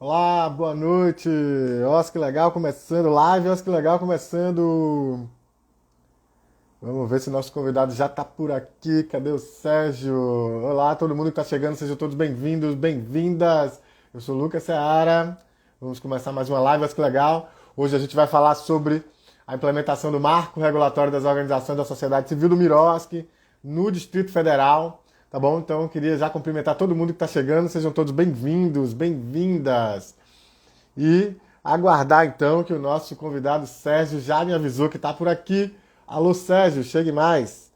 Olá, boa noite. Nossa, que legal começando live, nossa, que legal começando. Vamos ver se nosso convidado já está por aqui. Cadê o Sérgio? Olá, todo mundo que está chegando, sejam todos bem-vindos, bem-vindas. Eu sou o Lucas Seara. Vamos começar mais uma live, nossa, que legal. Hoje a gente vai falar sobre a implementação do Marco Regulatório das Organizações da Sociedade Civil do MIROSC no Distrito Federal. Tá bom? Então eu queria já cumprimentar todo mundo que está chegando, sejam todos bem-vindos, bem-vindas. E aguardar então que o nosso convidado Sérgio já me avisou que está por aqui. Alô Sérgio, chegue mais.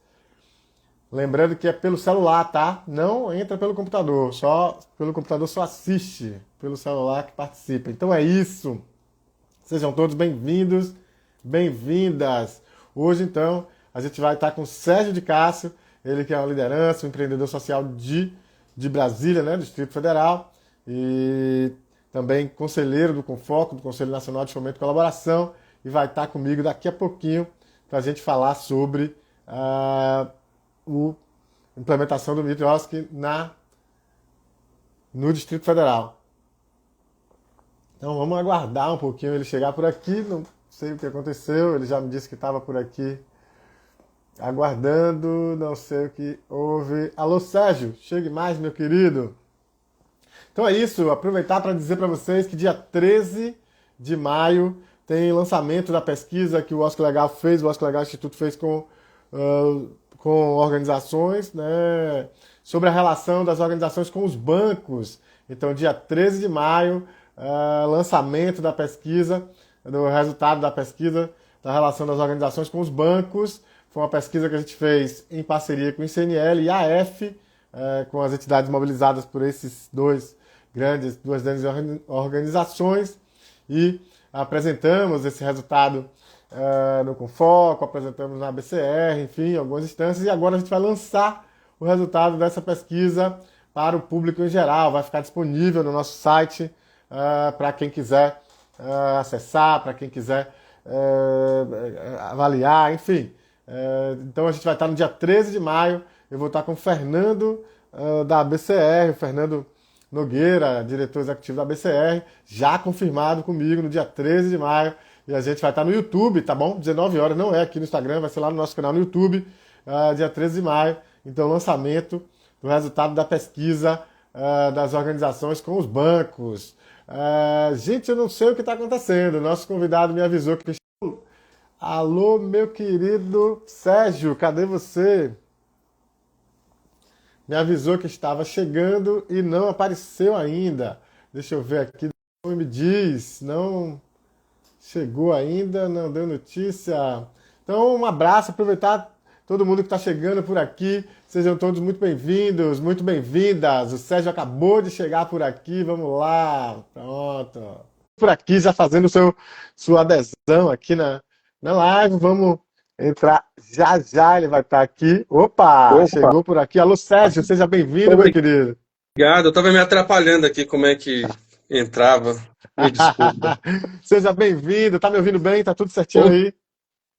Lembrando que é pelo celular, tá? Não entra pelo computador, só pelo computador só assiste, pelo celular que participa. Então é isso. Sejam todos bem-vindos, bem-vindas. Hoje então a gente vai estar com o Sérgio de Cássio, ele que é uma liderança, um empreendedor social de Brasília, né, do Distrito Federal, e também conselheiro do Confoco, do Conselho Nacional de Fomento e Colaboração, e vai estar comigo daqui a pouquinho para a gente falar sobre a implementação do MIT-OSC no Distrito Federal. Então vamos aguardar um pouquinho ele chegar por aqui, não sei o que aconteceu, ele já me disse que estava por aqui aguardando, não sei o que houve. Alô Sérgio, chegue mais, meu querido. Então é isso, aproveitar para dizer para vocês que dia 13 de maio tem lançamento da pesquisa que o OSC Legal fez, o OSC Legal Instituto fez com organizações, né, sobre a relação das organizações com os bancos. Então, dia 13 de maio, lançamento da pesquisa, do resultado da pesquisa da relação das organizações com os bancos. Foi uma pesquisa que a gente fez em parceria com o ICNL e a AF, com as entidades mobilizadas por esses duas grandes organizações, e apresentamos esse resultado no Confoco, apresentamos na BCR, enfim, em algumas instâncias, e agora a gente vai lançar o resultado dessa pesquisa para o público em geral. Vai ficar disponível no nosso site para quem quiser acessar, para quem quiser avaliar, enfim. Então a gente vai estar no dia 13 de maio, eu vou estar com o Fernando da BCR, o Fernando Nogueira, diretor executivo da BCR, já confirmado comigo no dia 13 de maio, e a gente vai estar no YouTube, tá bom? 19 horas, não é aqui no Instagram, vai ser lá no nosso canal no YouTube, dia 13 de maio. Então, lançamento do resultado da pesquisa das organizações com os bancos. Gente, eu não sei o que está acontecendo, nosso convidado me avisou que... Alô, meu querido Sérgio, cadê você? Me avisou que estava chegando e não apareceu ainda. Deixa eu ver aqui. Não me diz, não chegou ainda, não deu notícia. Então, um abraço, aproveitar todo mundo que está chegando por aqui. Sejam todos muito bem-vindos, muito bem-vindas. O Sérgio acabou de chegar por aqui, vamos lá. Pronto. Por aqui, já fazendo sua adesão aqui na live. Vamos entrar já já, ele vai estar aqui. Opa, Opa, chegou por aqui. Alô, Sérgio, seja bem-vindo, meu obrigado. querido. Eu estava me atrapalhando aqui como é que entrava. Me desculpa. Seja bem-vindo. Tá me ouvindo bem? Tá tudo certinho aí?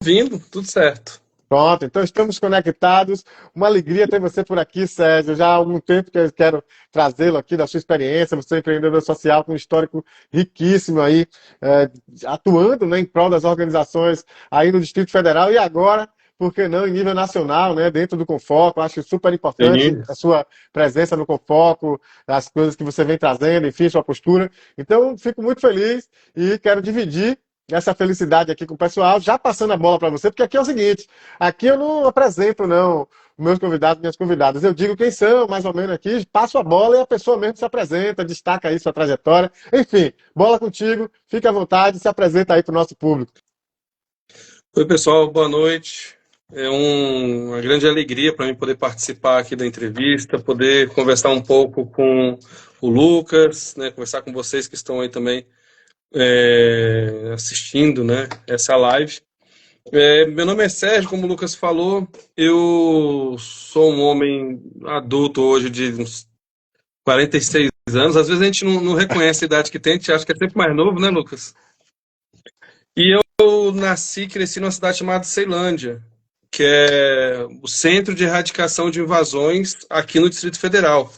Ouvindo, tudo certo. Pronto, então estamos conectados. Uma alegria ter você por aqui, Sérgio. Já há algum tempo que eu quero trazê-lo aqui da sua experiência. Você é empreendedor social com um histórico riquíssimo aí, atuando, né, em prol das organizações aí no Distrito Federal e agora, por que não, em nível nacional, né, dentro do Confoco. Acho super importante Sim. a sua presença no Confoco, as coisas que você vem trazendo, enfim, sua postura. Então, fico muito feliz e quero dividir essa felicidade aqui com o pessoal, já passando a bola para você, porque aqui é o seguinte, aqui eu não apresento, não, os meus convidados, minhas convidadas. Eu digo quem são, mais ou menos aqui, passo a bola e a pessoa mesmo se apresenta, destaca aí sua trajetória. Enfim, bola contigo, fique à vontade, se apresenta aí para o nosso público. Oi, pessoal, boa noite. É uma grande alegria para mim poder participar aqui da entrevista, poder conversar um pouco com o Lucas, né, conversar com vocês que estão aí também assistindo, né, essa live. Meu nome é Sérgio, como o Lucas falou, eu sou um homem adulto hoje de uns 46 anos. Às vezes a gente não reconhece a idade que tem, a gente acha que é sempre mais novo, né, Lucas? E eu nasci e cresci numa cidade chamada Ceilândia, que é o centro de erradicação de invasões aqui no Distrito Federal.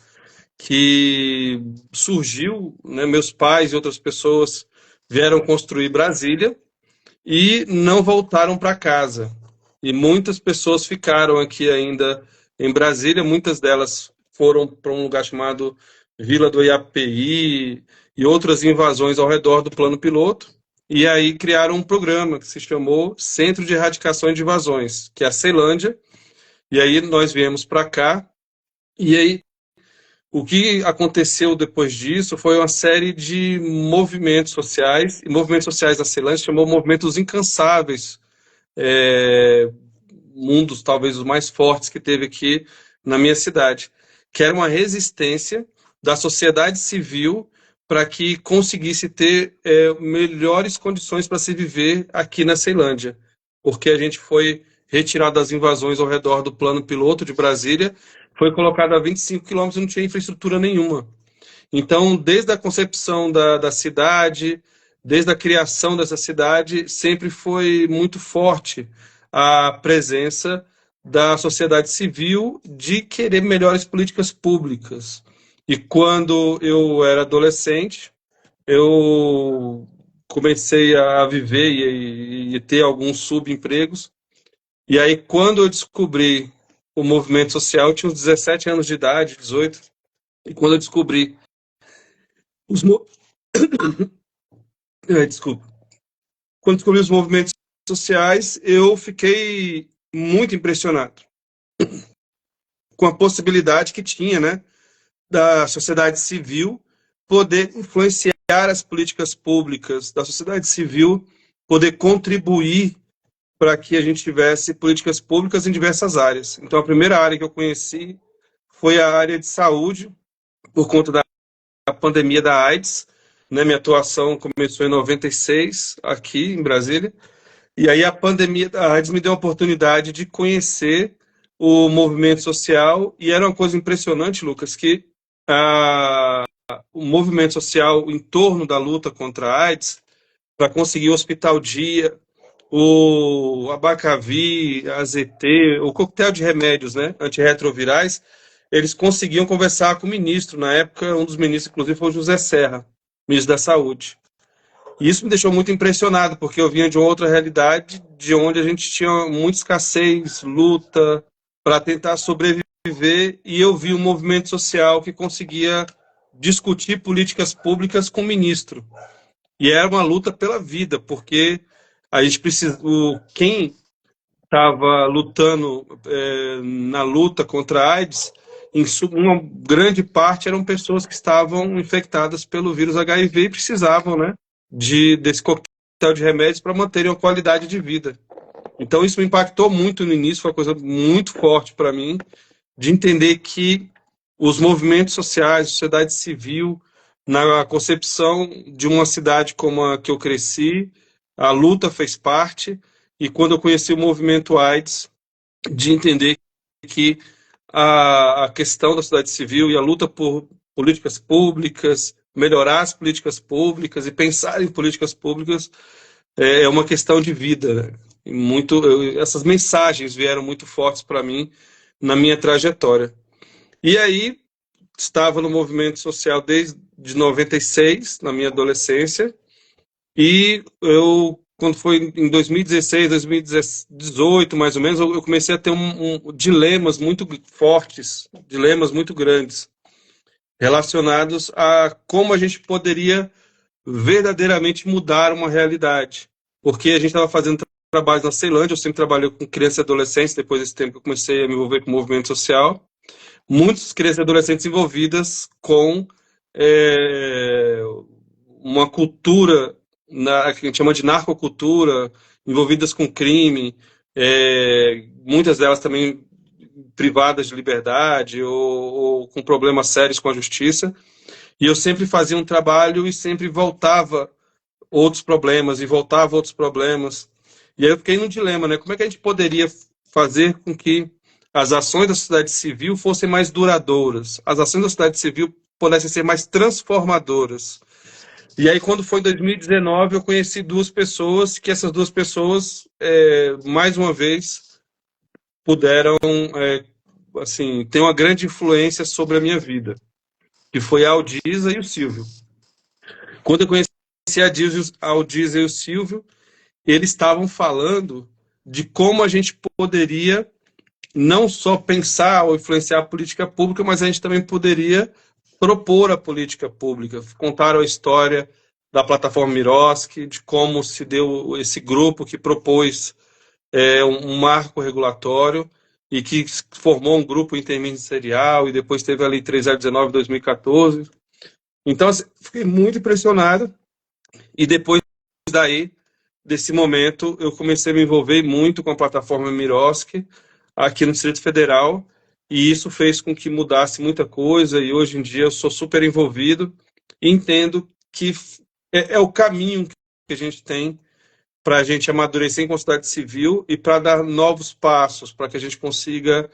que surgiu, né, meus pais e outras pessoas vieram construir Brasília e não voltaram para casa. E muitas pessoas ficaram aqui ainda em Brasília, muitas delas foram para um lugar chamado Vila do IAPI e outras invasões ao redor do plano piloto. E aí criaram um programa que se chamou Centro de Erradicação de Invasões, que é a Ceilândia. E aí nós viemos para cá. E aí o que aconteceu depois disso foi uma série de movimentos sociais, e movimentos sociais na Ceilândia chamou Movimentos Incansáveis, um dos talvez os mais fortes que teve aqui na minha cidade, que era uma resistência da sociedade civil para que conseguisse ter melhores condições para se viver aqui na Ceilândia, porque a gente foi retirado das invasões ao redor do plano piloto de Brasília, foi colocado a 25 quilômetros e não tinha infraestrutura nenhuma. Então, desde a concepção da cidade, desde a criação dessa cidade, sempre foi muito forte a presença da sociedade civil de querer melhores políticas públicas. E quando eu era adolescente, eu comecei a viver e ter alguns subempregos. E aí, quando eu descobri o movimento social, eu tinha uns 17 anos de idade, 18, e quando eu descobri os, desculpa. Quando descobri os movimentos sociais, eu fiquei muito impressionado com a possibilidade que tinha, né, da sociedade civil poder influenciar as políticas públicas, da sociedade civil poder contribuir para que a gente tivesse políticas públicas em diversas áreas. Então, a primeira área que eu conheci foi a área de saúde, por conta da pandemia da AIDS, né? Minha atuação começou em 96, aqui em Brasília, e aí a pandemia da AIDS me deu a oportunidade de conhecer o movimento social, e era uma coisa impressionante, Lucas, que o movimento social em torno da luta contra a AIDS, para conseguir o Hospital Dia, o Abacavi, a AZT, o coquetel de remédios, né, antirretrovirais, eles conseguiam conversar com o ministro. Na época, um dos ministros, inclusive, foi o José Serra, ministro da Saúde. E isso me deixou muito impressionado, porque eu vinha de uma outra realidade, de onde a gente tinha muita escassez, luta, para tentar sobreviver, e eu vi um movimento social que conseguia discutir políticas públicas com o ministro. E era uma luta pela vida, porque a gente precisou, quem estava lutando na luta contra a AIDS, em uma grande parte eram pessoas que estavam infectadas pelo vírus HIV e precisavam, né, desse coquetel de remédios para manterem uma qualidade de vida. Então isso me impactou muito no início, foi uma coisa muito forte para mim, de entender que os movimentos sociais, a sociedade civil, na concepção de uma cidade como a que eu cresci, a luta fez parte, e quando eu conheci o movimento AIDS, de entender que a questão da sociedade civil e a luta por políticas públicas, melhorar as políticas públicas e pensar em políticas públicas é uma questão de vida, né? E essas mensagens vieram muito fortes para mim na minha trajetória. E aí, estava no movimento social desde 96, na minha adolescência, e quando foi em 2016, 2018, mais ou menos, eu comecei a ter dilemas muito fortes, dilemas muito grandes, relacionados a como a gente poderia verdadeiramente mudar uma realidade. Porque a gente estava fazendo trabalho na Ceilândia, eu sempre trabalhei com crianças e adolescentes, depois desse tempo que eu comecei a me envolver com o movimento social, muitas crianças e adolescentes envolvidas com uma cultura que a gente chama de narcocultura, envolvidas com crime, muitas delas também privadas de liberdade ou com problemas sérios com a justiça. E eu sempre fazia um trabalho e sempre voltava outros problemas e voltava outros problemas. E aí eu fiquei num dilema, né? Como é que a gente poderia fazer com que as ações da sociedade civil fossem mais duradouras, as ações da sociedade civil pudessem ser mais transformadoras? E aí, quando foi em 2019, eu conheci duas pessoas, que essas duas pessoas, mais uma vez, puderam assim, ter uma grande influência sobre a minha vida. que foi a Aldisa e o Silvio. Quando eu conheci a Aldisa e o Silvio, eles estavam falando de como a gente poderia não só pensar ou influenciar a política pública, mas a gente também poderia propor a política pública. Contaram a história da plataforma Miroski, de como se deu esse grupo que propôs um marco regulatório e que formou um grupo interministerial e depois teve a Lei 3019 de 2014. Então, assim, fiquei muito impressionado e depois daí, desse momento, eu comecei a me envolver muito com a plataforma Miroski aqui no Distrito Federal e isso fez com que mudasse muita coisa e hoje em dia eu sou super envolvido e entendo que é o caminho que a gente tem para a gente amadurecer em sociedade civil e para dar novos passos, para que a gente consiga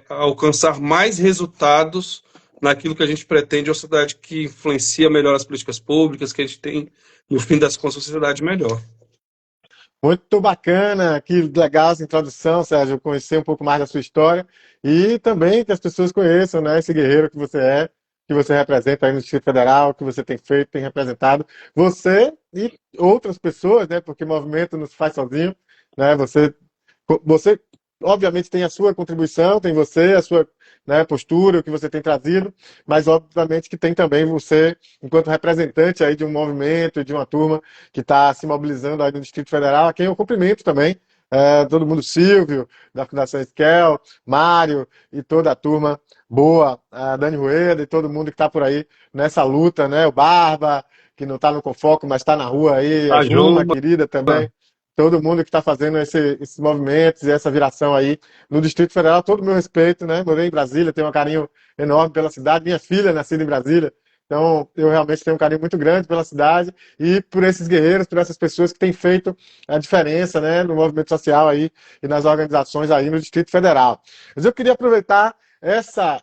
alcançar mais resultados naquilo que a gente pretende, uma sociedade que influencia melhor as políticas públicas, que a gente tem, no fim das contas, uma sociedade melhor. Muito bacana, que legal essa introdução, Sérgio, conhecer um pouco mais da sua história e também que as pessoas conheçam, né, esse guerreiro que você representa aí no Distrito Federal, que você tem feito, tem representado, você e outras pessoas, né, porque movimento não se faz sozinho, né, você obviamente tem a sua contribuição, tem você, a sua, né, postura, o que você tem trazido, mas obviamente que tem também você, enquanto representante aí de um movimento, de uma turma que está se mobilizando aí no Distrito Federal, a quem eu cumprimento também, todo mundo, Silvio, da Fundação Esquel, Mário e toda a turma boa, a Dani Rueda e todo mundo que está por aí nessa luta, né, o Barba, que não está no Confoco, mas está na rua aí, a A Juma, Juma, querida também, todo mundo que está fazendo esses movimentos e essa viração aí no Distrito Federal, todo o meu respeito, né? Morei em Brasília, tenho um carinho enorme pela cidade. Minha filha é nascida em Brasília, então eu realmente tenho um carinho muito grande pela cidade e por esses guerreiros, por essas pessoas que têm feito a diferença, né, no movimento social aí e nas organizações aí no Distrito Federal. Mas eu queria aproveitar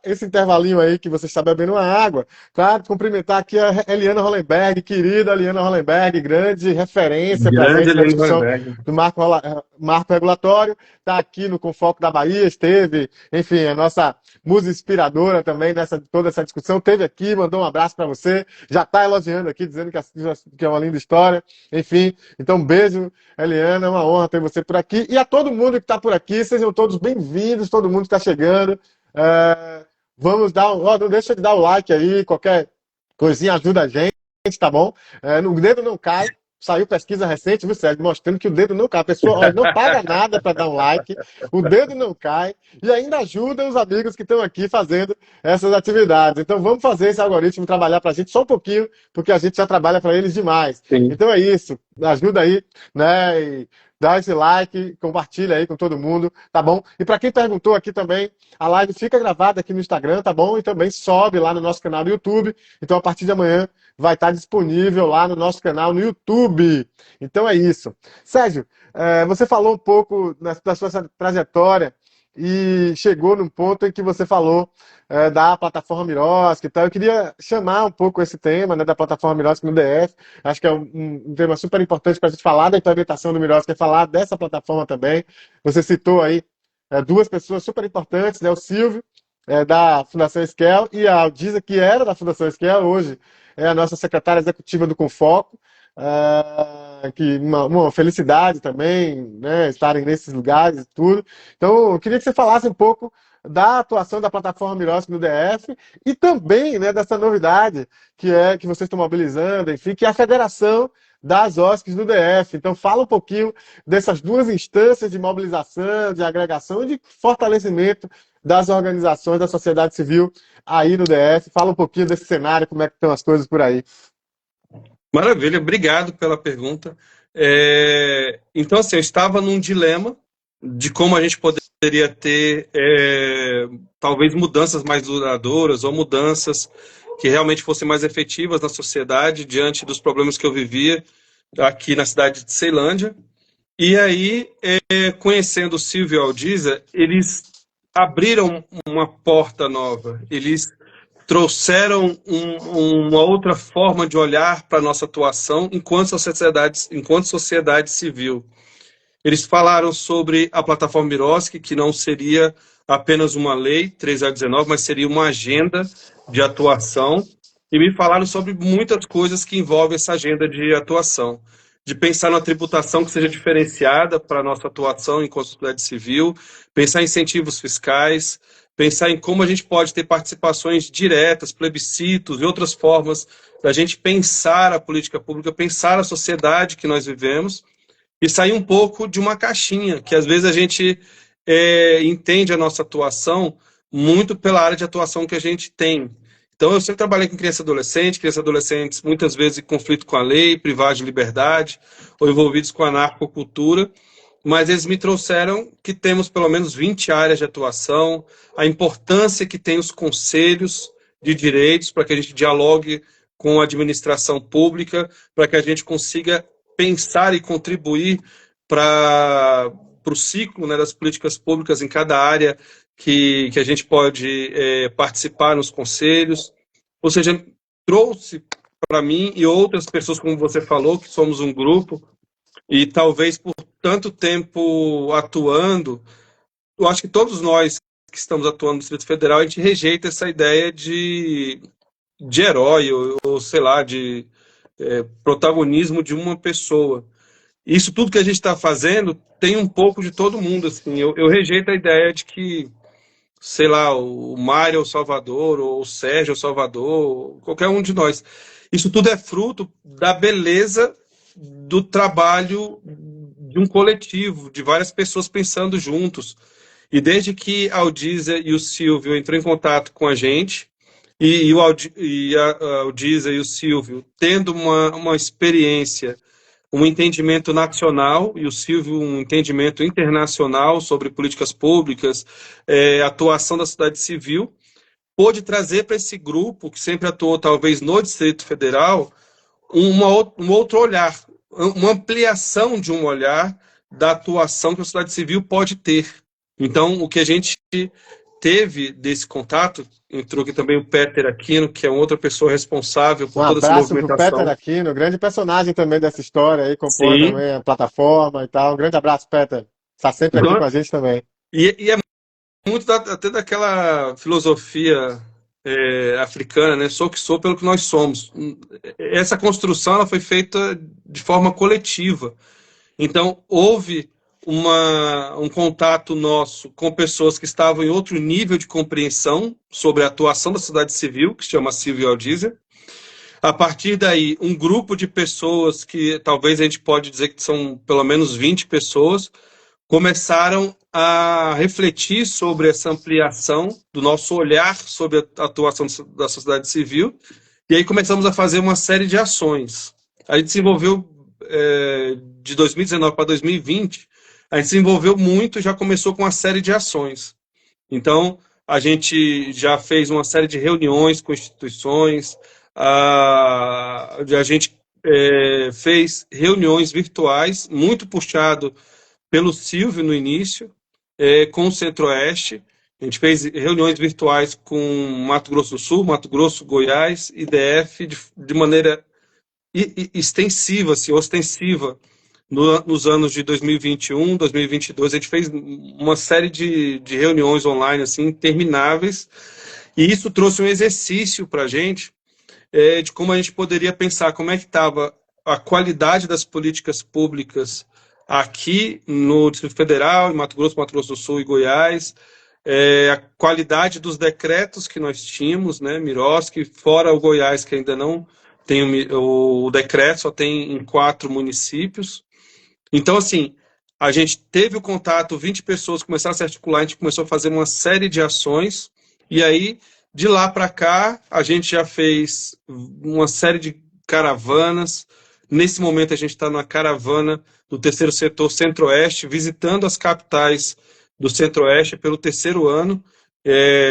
esse intervalinho aí que você está bebendo uma água. Claro, cumprimentar aqui a Eliana Hollenberg, querida Eliana Hollenberg, grande referência para a grande gente na Helene discussão Weinberg. do marco regulatório, está aqui no Confoco da Bahia, esteve, enfim, a nossa musa inspiradora também nessa toda essa discussão, esteve aqui, mandou um abraço para você, já está elogiando aqui, dizendo que é uma linda história, enfim, então um beijo, Eliana, é uma honra ter você por aqui, e a todo mundo que está por aqui, sejam todos bem-vindos, todo mundo que está chegando. Vamos dar não deixa de dar o like aí, qualquer coisinha ajuda a gente, tá bom? O dedo não cai. Saiu pesquisa recente, viu, Sérgio, mostrando que o dedo não cai. A pessoa, olha, não paga nada para dar um like, o dedo não cai e ainda ajuda os amigos que estão aqui fazendo essas atividades. Então vamos fazer esse algoritmo trabalhar para a gente só um pouquinho, porque a gente já trabalha para eles demais. Sim. Então é isso, ajuda aí, né? E dá esse like, compartilha aí com todo mundo, tá bom? E para quem perguntou aqui também, a live fica gravada aqui no Instagram, tá bom? E também sobe lá no nosso canal do YouTube. Então a partir de amanhã vai estar disponível lá no nosso canal no YouTube. Então é isso. Sérgio, você falou um pouco da sua trajetória e chegou num ponto em que você falou da plataforma Miroski e tal. Eu queria chamar um pouco esse tema, né, da plataforma Miroski no DF. Acho que é um tema super importante para a gente falar da implementação do Miroski, é falar dessa plataforma também. Você citou aí duas pessoas super importantes, né, o Silvio, da Fundação Esquel, e a Aldisa, que era da Fundação Esquel, hoje é a nossa secretária executiva do Confoco. Que uma felicidade também, né, estarem nesses lugares e tudo. Então, eu queria que você falasse um pouco da atuação da plataforma Miroski no DF e também, né, dessa novidade que vocês estão mobilizando, enfim, que é a Federação das OSCs do DF. Então, fala um pouquinho dessas duas instâncias de mobilização, de agregação e de fortalecimento das organizações da sociedade civil aí no DF. Fala um pouquinho desse cenário, como é que estão as coisas por aí. Maravilha, obrigado pela pergunta. Então, assim, eu estava num dilema de como a gente poderia ter, talvez, mudanças mais duradouras ou mudanças que realmente fossem mais efetivas na sociedade diante dos problemas que eu vivia aqui na cidade de Ceilândia. E aí, conhecendo o Silvio e a Aldisa, eles abriram uma porta nova. Eles trouxeram uma outra forma de olhar para a nossa atuação enquanto sociedade civil. Eles falaram sobre a plataforma Miroski, que não seria apenas uma lei 3.019, mas seria uma agenda de atuação, e me falaram sobre muitas coisas que envolvem essa agenda de atuação, de pensar numa tributação que seja diferenciada para a nossa atuação enquanto sociedade civil, pensar em incentivos fiscais, pensar em como a gente pode ter participações diretas, plebiscitos e outras formas da gente pensar a política pública, pensar a sociedade que nós vivemos, e sair um pouco de uma caixinha, que às vezes a gente entende a nossa atuação muito pela área de atuação que a gente tem. Então, eu sempre trabalhei com crianças e adolescentes muitas vezes em conflito com a lei, privados de liberdade, ou envolvidos com a narcocultura, mas eles me trouxeram que temos pelo menos 20 áreas de atuação, a importância que tem os conselhos de direitos para que a gente dialogue com a administração pública, para que a gente consiga pensar e contribuir para o ciclo, né, das políticas públicas em cada área que a gente pode participar nos conselhos. Ou seja, trouxe para mim e outras pessoas, como você falou, que somos um grupo, e talvez por tanto tempo atuando, eu acho que todos nós que estamos atuando no Distrito Federal, a gente rejeita essa ideia de herói, ou sei lá, de protagonismo de uma pessoa. Isso tudo que a gente está fazendo tem um pouco de todo mundo. Assim. Eu rejeito a ideia de que, sei lá, o Mário é o Salvador, ou o Sérgio é o Salvador, qualquer um de nós. Isso tudo é fruto da beleza do trabalho de um coletivo, de várias pessoas pensando juntos. E desde que a Aldísia e o Silvio entrou em contato com a gente, a Aldísia e o Silvio tendo uma experiência, um entendimento nacional, e o Silvio um entendimento internacional sobre políticas públicas, atuação da sociedade civil, pôde trazer para esse grupo, que sempre atuou talvez no Distrito Federal, um outro olhar, uma ampliação de um olhar da atuação que a sociedade civil pode ter. Então, o que a gente teve desse contato, entrou aqui também o Peter Aquino, que é outra pessoa responsável Um por toda essa abraço pro Peter movimentação. Aquino, grande personagem também dessa história aí, compõe Sim. também a plataforma e tal. Um grande abraço, Peter. Está sempre aqui com Então, a gente também. e é muito até daquela filosofia africana, né? Sou o que sou pelo que nós somos. Essa construção ela foi feita de forma coletiva. Então, houve um contato nosso com pessoas que estavam em outro nível de compreensão sobre a atuação da sociedade civil, que se chama Civil Audícia. A partir daí, um grupo de pessoas, que talvez a gente pode dizer que são pelo menos 20 pessoas, começaram a refletir sobre essa ampliação do nosso olhar sobre a atuação da sociedade civil, e aí começamos a fazer uma série de ações. A gente se envolveu de 2019 para 2020, a gente se envolveu muito, já começou com uma série de ações. Então, a gente já fez uma série de reuniões com instituições, a gente fez reuniões virtuais, muito puxado pelo Silvio no início, com o Centro-Oeste. A gente fez reuniões virtuais com Mato Grosso do Sul, Mato Grosso, Goiás e DF de maneira extensiva, assim, ostensiva, nos anos de 2021, 2022. A gente fez uma série de reuniões online assim, intermináveis, e isso trouxe um exercício para a gente de como a gente poderia pensar como é que estava a qualidade das políticas públicas aqui no Distrito Federal, em Mato Grosso do Sul e Goiás, a qualidade dos decretos que nós tínhamos, né, Miroski, fora o Goiás, que ainda não tem o decreto, só tem em 4 municípios. Então, assim, a gente teve o contato, 20 pessoas começaram a se articular, a gente começou a fazer uma série de ações, e aí, de lá para cá, a gente já fez uma série de caravanas. Nesse momento, a gente está na caravana do terceiro setor Centro-Oeste, visitando as capitais do Centro-Oeste pelo 3º ano,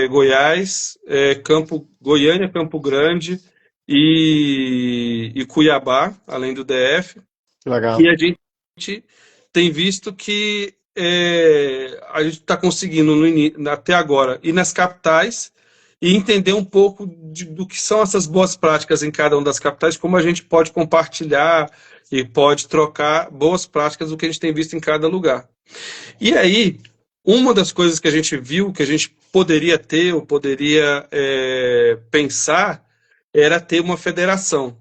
Goiás, Goiânia, Campo Grande e Cuiabá, além do DF. Que legal. E a gente tem visto que a gente está conseguindo, até agora, ir nas capitais e entender um pouco do que são essas boas práticas em cada uma das capitais, como a gente pode compartilhar e pode trocar boas práticas do que a gente tem visto em cada lugar. E aí, uma das coisas que a gente viu, que a gente poderia ter, ou poderia pensar, era ter uma federação.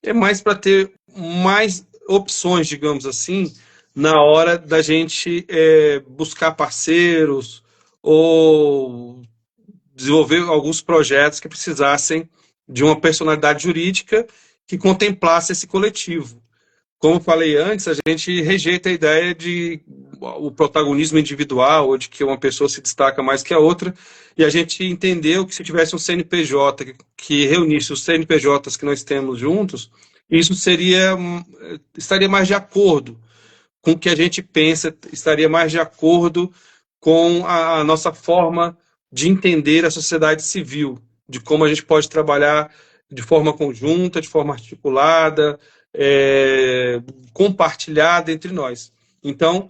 É mais para ter mais opções, digamos assim, na hora da gente buscar parceiros ou desenvolver alguns projetos que precisassem de uma personalidade jurídica que contemplasse esse coletivo. Como eu falei antes, a gente rejeita a ideia de o protagonismo individual ou de que uma pessoa se destaca mais que a outra, e a gente entendeu que se tivesse um CNPJ que reunisse os CNPJs que nós temos juntos, isso estaria mais de acordo com o que a gente pensa, estaria mais de acordo com a nossa forma de entender a sociedade civil, de como a gente pode trabalhar de forma conjunta, de forma articulada, compartilhada entre nós. Então,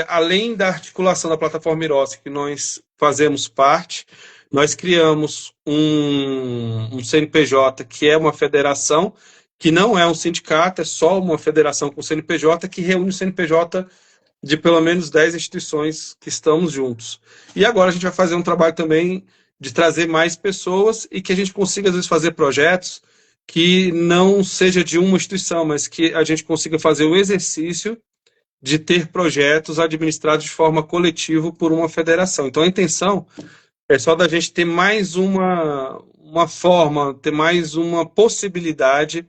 além da articulação da plataforma Irosa, que nós fazemos parte, nós criamos um CNPJ, que é uma federação, que não é um sindicato, é só uma federação com CNPJ, que reúne o CNPJ de pelo menos 10 instituições que estamos juntos. E agora a gente vai fazer um trabalho também de trazer mais pessoas e que a gente consiga, às vezes, fazer projetos que não seja de uma instituição, mas que a gente consiga fazer o exercício de ter projetos administrados de forma coletiva por uma federação. Então, a intenção é só da gente ter mais uma forma, ter mais uma possibilidade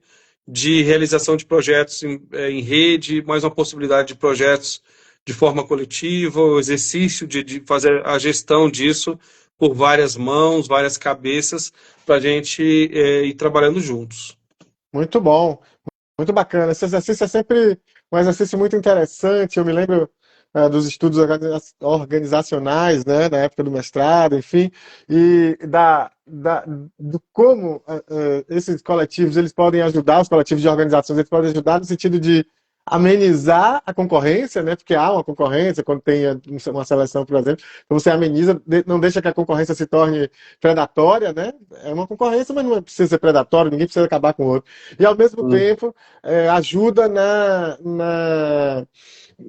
de realização de projetos em rede, mais uma possibilidade de projetos de forma coletiva, o exercício de fazer a gestão disso por várias mãos, várias cabeças, para a gente ir trabalhando juntos. Muito bom, muito bacana. Esse exercício é sempre um exercício muito interessante. Eu me lembro dos estudos organizacionais, né, na época do mestrado, enfim, e do como esses coletivos eles podem ajudar, os coletivos de organizações, eles podem ajudar no sentido de amenizar a concorrência, né, porque há uma concorrência quando tem uma seleção, por exemplo, então você ameniza, não deixa que a concorrência se torne predatória, né, é uma concorrência, mas não precisa ser predatória, ninguém precisa acabar com o outro, e ao mesmo tempo ajuda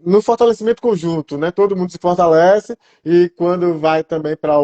no fortalecimento conjunto, né? Todo mundo se fortalece e quando vai também para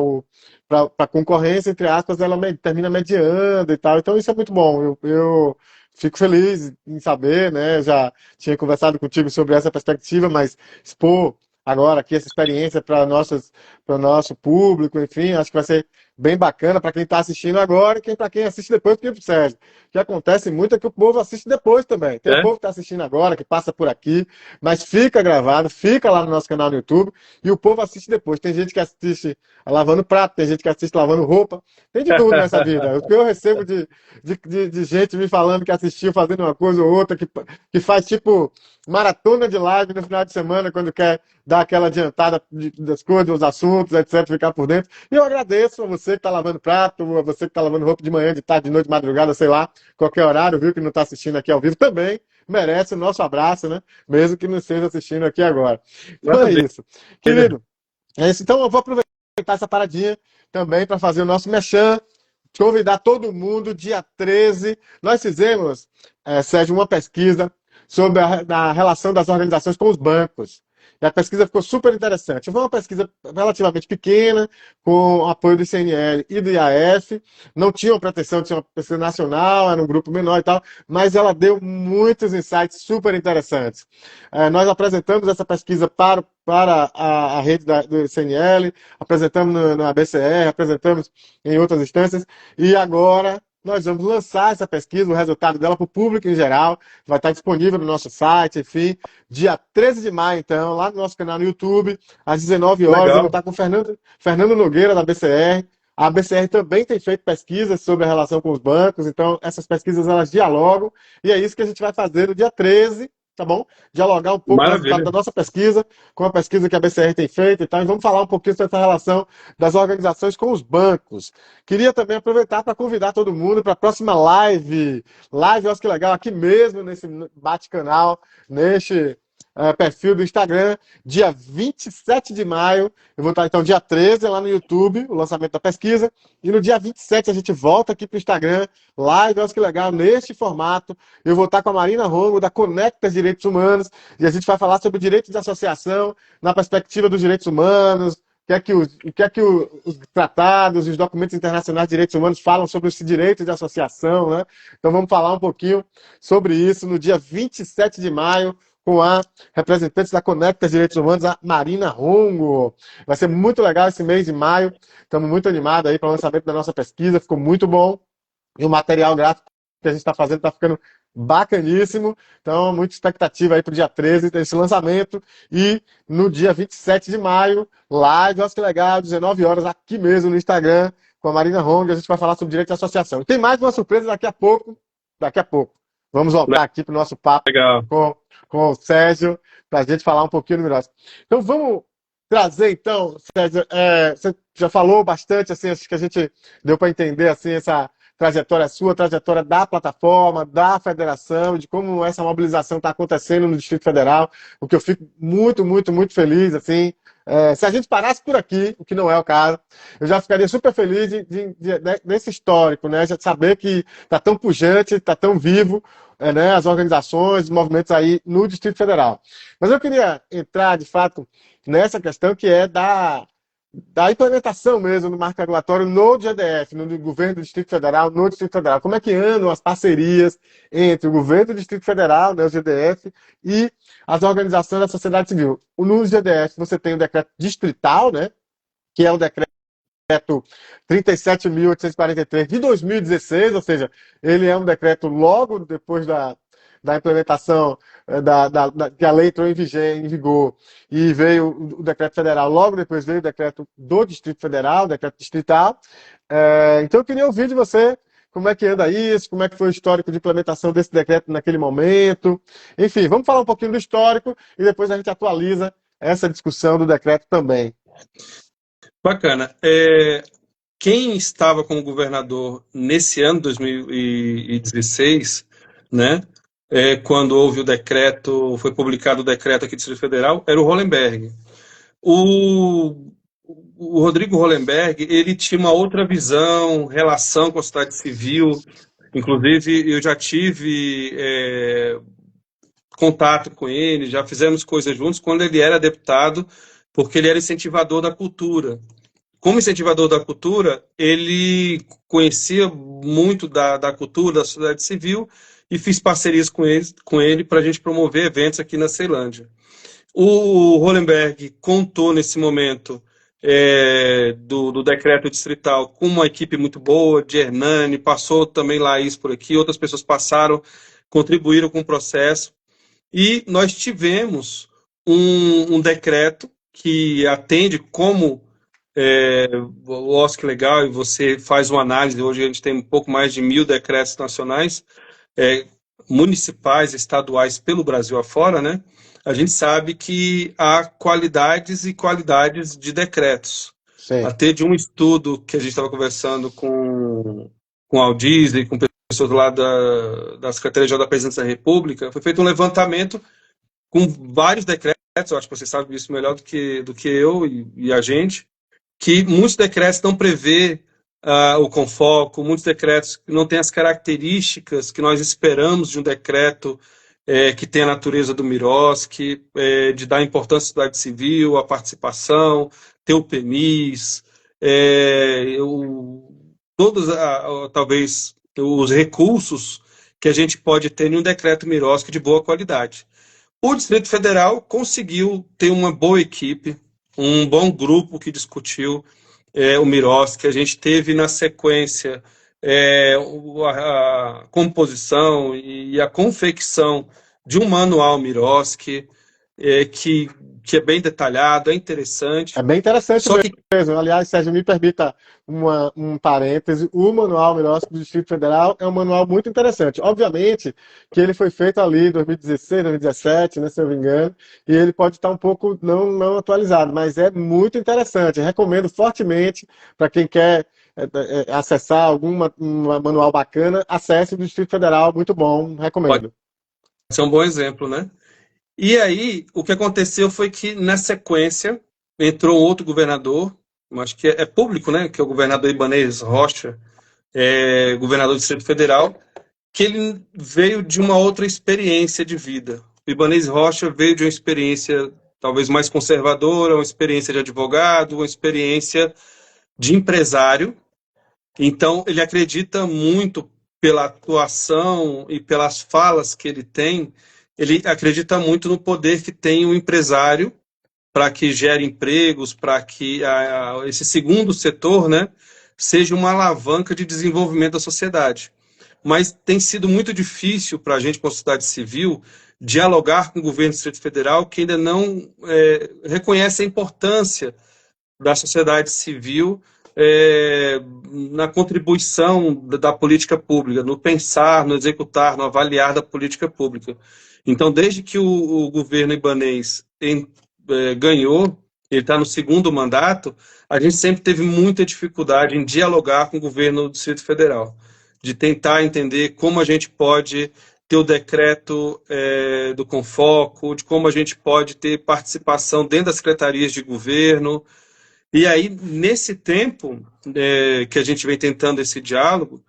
a concorrência, entre aspas, ela termina mediando e tal. Então isso é muito bom. Eu fico feliz em saber, né? Já tinha conversado contigo sobre essa perspectiva, mas expor agora aqui essa experiência para o nosso público, enfim, acho que vai ser bem bacana para quem está assistindo agora e para quem assiste depois, porque, Sérgio, o que acontece muito é que o povo assiste depois também. Tem o povo que está assistindo agora, que passa por aqui, mas fica gravado, fica lá no nosso canal no YouTube e o povo assiste depois. Tem gente que assiste lavando prato, tem gente que assiste lavando roupa, tem de tudo nessa vida. O que eu recebo de gente me falando que assistiu fazendo uma coisa ou outra, que faz tipo maratona de live no final de semana, quando quer dar aquela adiantada das coisas, dos assuntos, etc., ficar por dentro. E eu agradeço a você que está lavando prato, a você que está lavando roupa de manhã, de tarde, de noite, de madrugada, sei lá, qualquer horário, viu, que não está assistindo aqui ao vivo, também merece o nosso abraço, né? Mesmo que não esteja assistindo aqui agora. Então é isso. Querido, é isso. Então eu vou aproveitar essa paradinha também para fazer o nosso merchan, convidar todo mundo, dia 13. Nós fizemos, Sérgio, uma pesquisa sobre a relação das organizações com os bancos. E a pesquisa ficou super interessante. Foi uma pesquisa relativamente pequena, com apoio do CNL e do IAF. Não tinha uma pretensão de ser uma pesquisa nacional, era um grupo menor e tal, mas ela deu muitos insights super interessantes. Nós apresentamos essa pesquisa para a rede do CNL, apresentamos na BCR, apresentamos em outras instâncias, e agora nós vamos lançar essa pesquisa, o resultado dela para o público em geral, vai estar disponível no nosso site, enfim, dia 13 de maio, então, lá no nosso canal no YouTube, às 19 horas, eu vou estar com o Fernando Nogueira, da BCR. A BCR também tem feito pesquisas sobre a relação com os bancos, então essas pesquisas elas dialogam, e é isso que a gente vai fazer no dia 13, tá bom? Dialogar um pouco do resultado da nossa pesquisa, com a pesquisa que a BCR tem feito e tal, e vamos falar um pouquinho sobre essa relação das organizações com os bancos. Queria também aproveitar para convidar todo mundo para a próxima live, olha que legal, aqui mesmo, nesse bate-canal, perfil do Instagram, dia 27 de maio. Eu vou estar, então, dia 13 lá no YouTube, o lançamento da pesquisa. E no dia 27 a gente volta aqui para o Instagram, live, olha que legal, neste formato. Eu vou estar com a Marina Rongo, da Conectas Direitos Humanos, e a gente vai falar sobre direitos de associação na perspectiva dos direitos humanos, o que é que os tratados, os documentos internacionais de direitos humanos falam sobre esse direito de associação, né? Então vamos falar um pouquinho sobre isso no dia 27 de maio, com a representante da Conectas Direitos Humanos, a Marina Rongo. Vai ser muito legal esse mês de maio. Estamos muito animados aí para o lançamento da nossa pesquisa, ficou muito bom. E o material gráfico que a gente está fazendo está ficando bacaníssimo. Então, muita expectativa aí para o dia 13 desse lançamento. E no dia 27 de maio, live, olha que legal, 19 horas, aqui mesmo no Instagram, com a Marina Rongo, a gente vai falar sobre direito de associação. E tem mais uma surpresa daqui a pouco. Daqui a pouco. Vamos voltar aqui para o nosso papo Legal. com o Sérgio, para a gente falar um pouquinho do Mirós. Então, vamos trazer, então, Sérgio, você já falou bastante, assim, acho que a gente deu para entender, assim, essa trajetória sua, trajetória da plataforma, da federação, de como essa mobilização está acontecendo no Distrito Federal, o que eu fico muito, muito, muito feliz, assim. Se a gente parasse por aqui, o que não é o caso, eu já ficaria super feliz desse histórico, né? Já de saber que está tão pujante, está tão vivo, né? As organizações, os movimentos aí no Distrito Federal. Mas eu queria entrar, de fato, nessa questão que é da implementação mesmo do marco regulatório no GDF, no governo do Distrito Federal, no Distrito Federal. Como é que andam as parcerias entre o governo do Distrito Federal, né, o GDF, e as organizações da sociedade civil? No GDF você tem o decreto distrital, né, que é o decreto 37.843 de 2016, ou seja, ele é um decreto logo depois da implementação que a lei entrou em vigor e veio o decreto federal, logo depois veio o decreto do Distrito Federal, o decreto distrital. Então eu queria ouvir de você como é que anda isso, como é que foi o histórico de implementação desse decreto naquele momento. Enfim, vamos falar um pouquinho do histórico e depois a gente atualiza essa discussão do decreto também. Bacana. Quem estava como governador nesse ano, 2016, né, quando houve o decreto, foi publicado o decreto aqui do Distrito Federal, era o Hollenberg. O Rodrigo Hollenberg, ele tinha uma outra visão, relação com a sociedade civil. Inclusive, eu já tive contato com ele, já fizemos coisas juntos quando ele era deputado, porque ele era incentivador da cultura. Como incentivador da cultura, ele conhecia muito da cultura, da sociedade civil, e fiz parcerias com ele para a gente promover eventos aqui na Ceilândia. O Hollenberg contou nesse momento do decreto distrital com uma equipe muito boa, de Hernani, passou também Laís por aqui, outras pessoas passaram, contribuíram com o processo, e nós tivemos um decreto que atende como o OSC Legal, e você faz uma análise, hoje a gente tem um pouco mais de 1.000 decretos nacionais, municipais, estaduais, pelo Brasil afora, né? A gente sabe que há qualidades e qualidades de decretos. Sim. Até de um estudo que a gente estava conversando com a Aldise, com pessoas lá da Secretaria-Geral da Presidência da República, foi feito um levantamento com vários decretos, eu acho que você sabe disso melhor do que eu e a gente, que muitos decretos não prevê o confoco, muitos decretos não têm as características que nós esperamos de um decreto que tem a natureza do MIROSC, de dar importância à sociedade civil, à participação, ter o PEMIS, todos, talvez, os recursos que a gente pode ter em um decreto MIROSC de boa qualidade. O Distrito Federal conseguiu ter uma boa equipe, um bom grupo que discutiu o MIROSC. A gente teve na sequência a composição e a confecção de um manual MIROSC que é bem detalhado, é interessante. É bem interessante Só que mesmo. Aliás, Sérgio, me permita um parêntese. O Manual MIROSC do Distrito Federal é um manual muito interessante. Obviamente que ele foi feito ali em 2016, 2017, né, se eu não me engano, e ele pode estar um pouco não atualizado, mas é muito interessante. Recomendo fortemente para quem quer acessar algum manual bacana, acesse o Distrito Federal, muito bom, recomendo. pode ser um bom exemplo, né? E aí, o que aconteceu foi que, na sequência, entrou um outro governador, acho que é público, né? Que é o governador Ibanez Rocha, governador do Distrito Federal, que ele veio de uma outra experiência de vida. O Ibanez Rocha veio de uma experiência talvez mais conservadora, uma experiência de advogado, uma experiência de empresário. Então, ele acredita muito pela atuação e pelas falas que ele acredita muito no poder que tem o empresário para que gere empregos, para que esse segundo setor, né, seja uma alavanca de desenvolvimento da sociedade. Mas tem sido muito difícil para a gente, com a sociedade civil, dialogar com o governo do Distrito Federal, que ainda não reconhece a importância da sociedade civil na contribuição da política pública, no pensar, no executar, no avaliar da política pública. Então, desde que o governo ibanês ganhou, ele está no segundo mandato, a gente sempre teve muita dificuldade em dialogar com o governo do Distrito Federal, de tentar entender como a gente pode ter o decreto do Confoco, de como a gente pode ter participação dentro das secretarias de governo. E aí, nesse tempo que a gente vem tentando esse diálogo,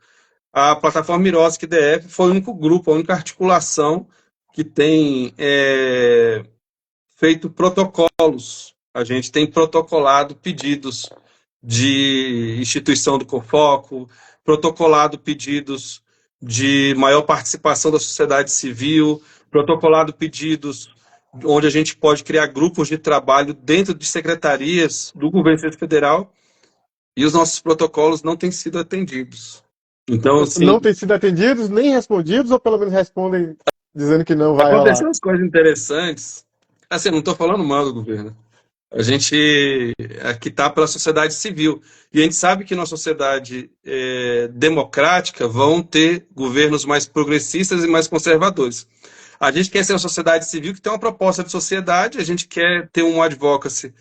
a plataforma Miroski DF foi o único grupo, a única articulação que tem feito protocolos. A gente tem protocolado pedidos de instituição do Confoco, protocolado pedidos de maior participação da sociedade civil, protocolado pedidos onde a gente pode criar grupos de trabalho dentro de secretarias do governo federal, e os nossos protocolos não têm sido atendidos. Então, assim, Não têm sido atendidos, nem respondidos, ou pelo menos respondem dizendo que não vai rolar? aconteceram umas coisas interessantes. Assim, não estou falando mal do governo. A gente aqui está pela sociedade civil. E a gente sabe que na sociedade democrática vão ter governos mais progressistas e mais conservadores. A gente quer ser uma sociedade civil que tem uma proposta de sociedade, a gente quer ter um advocacy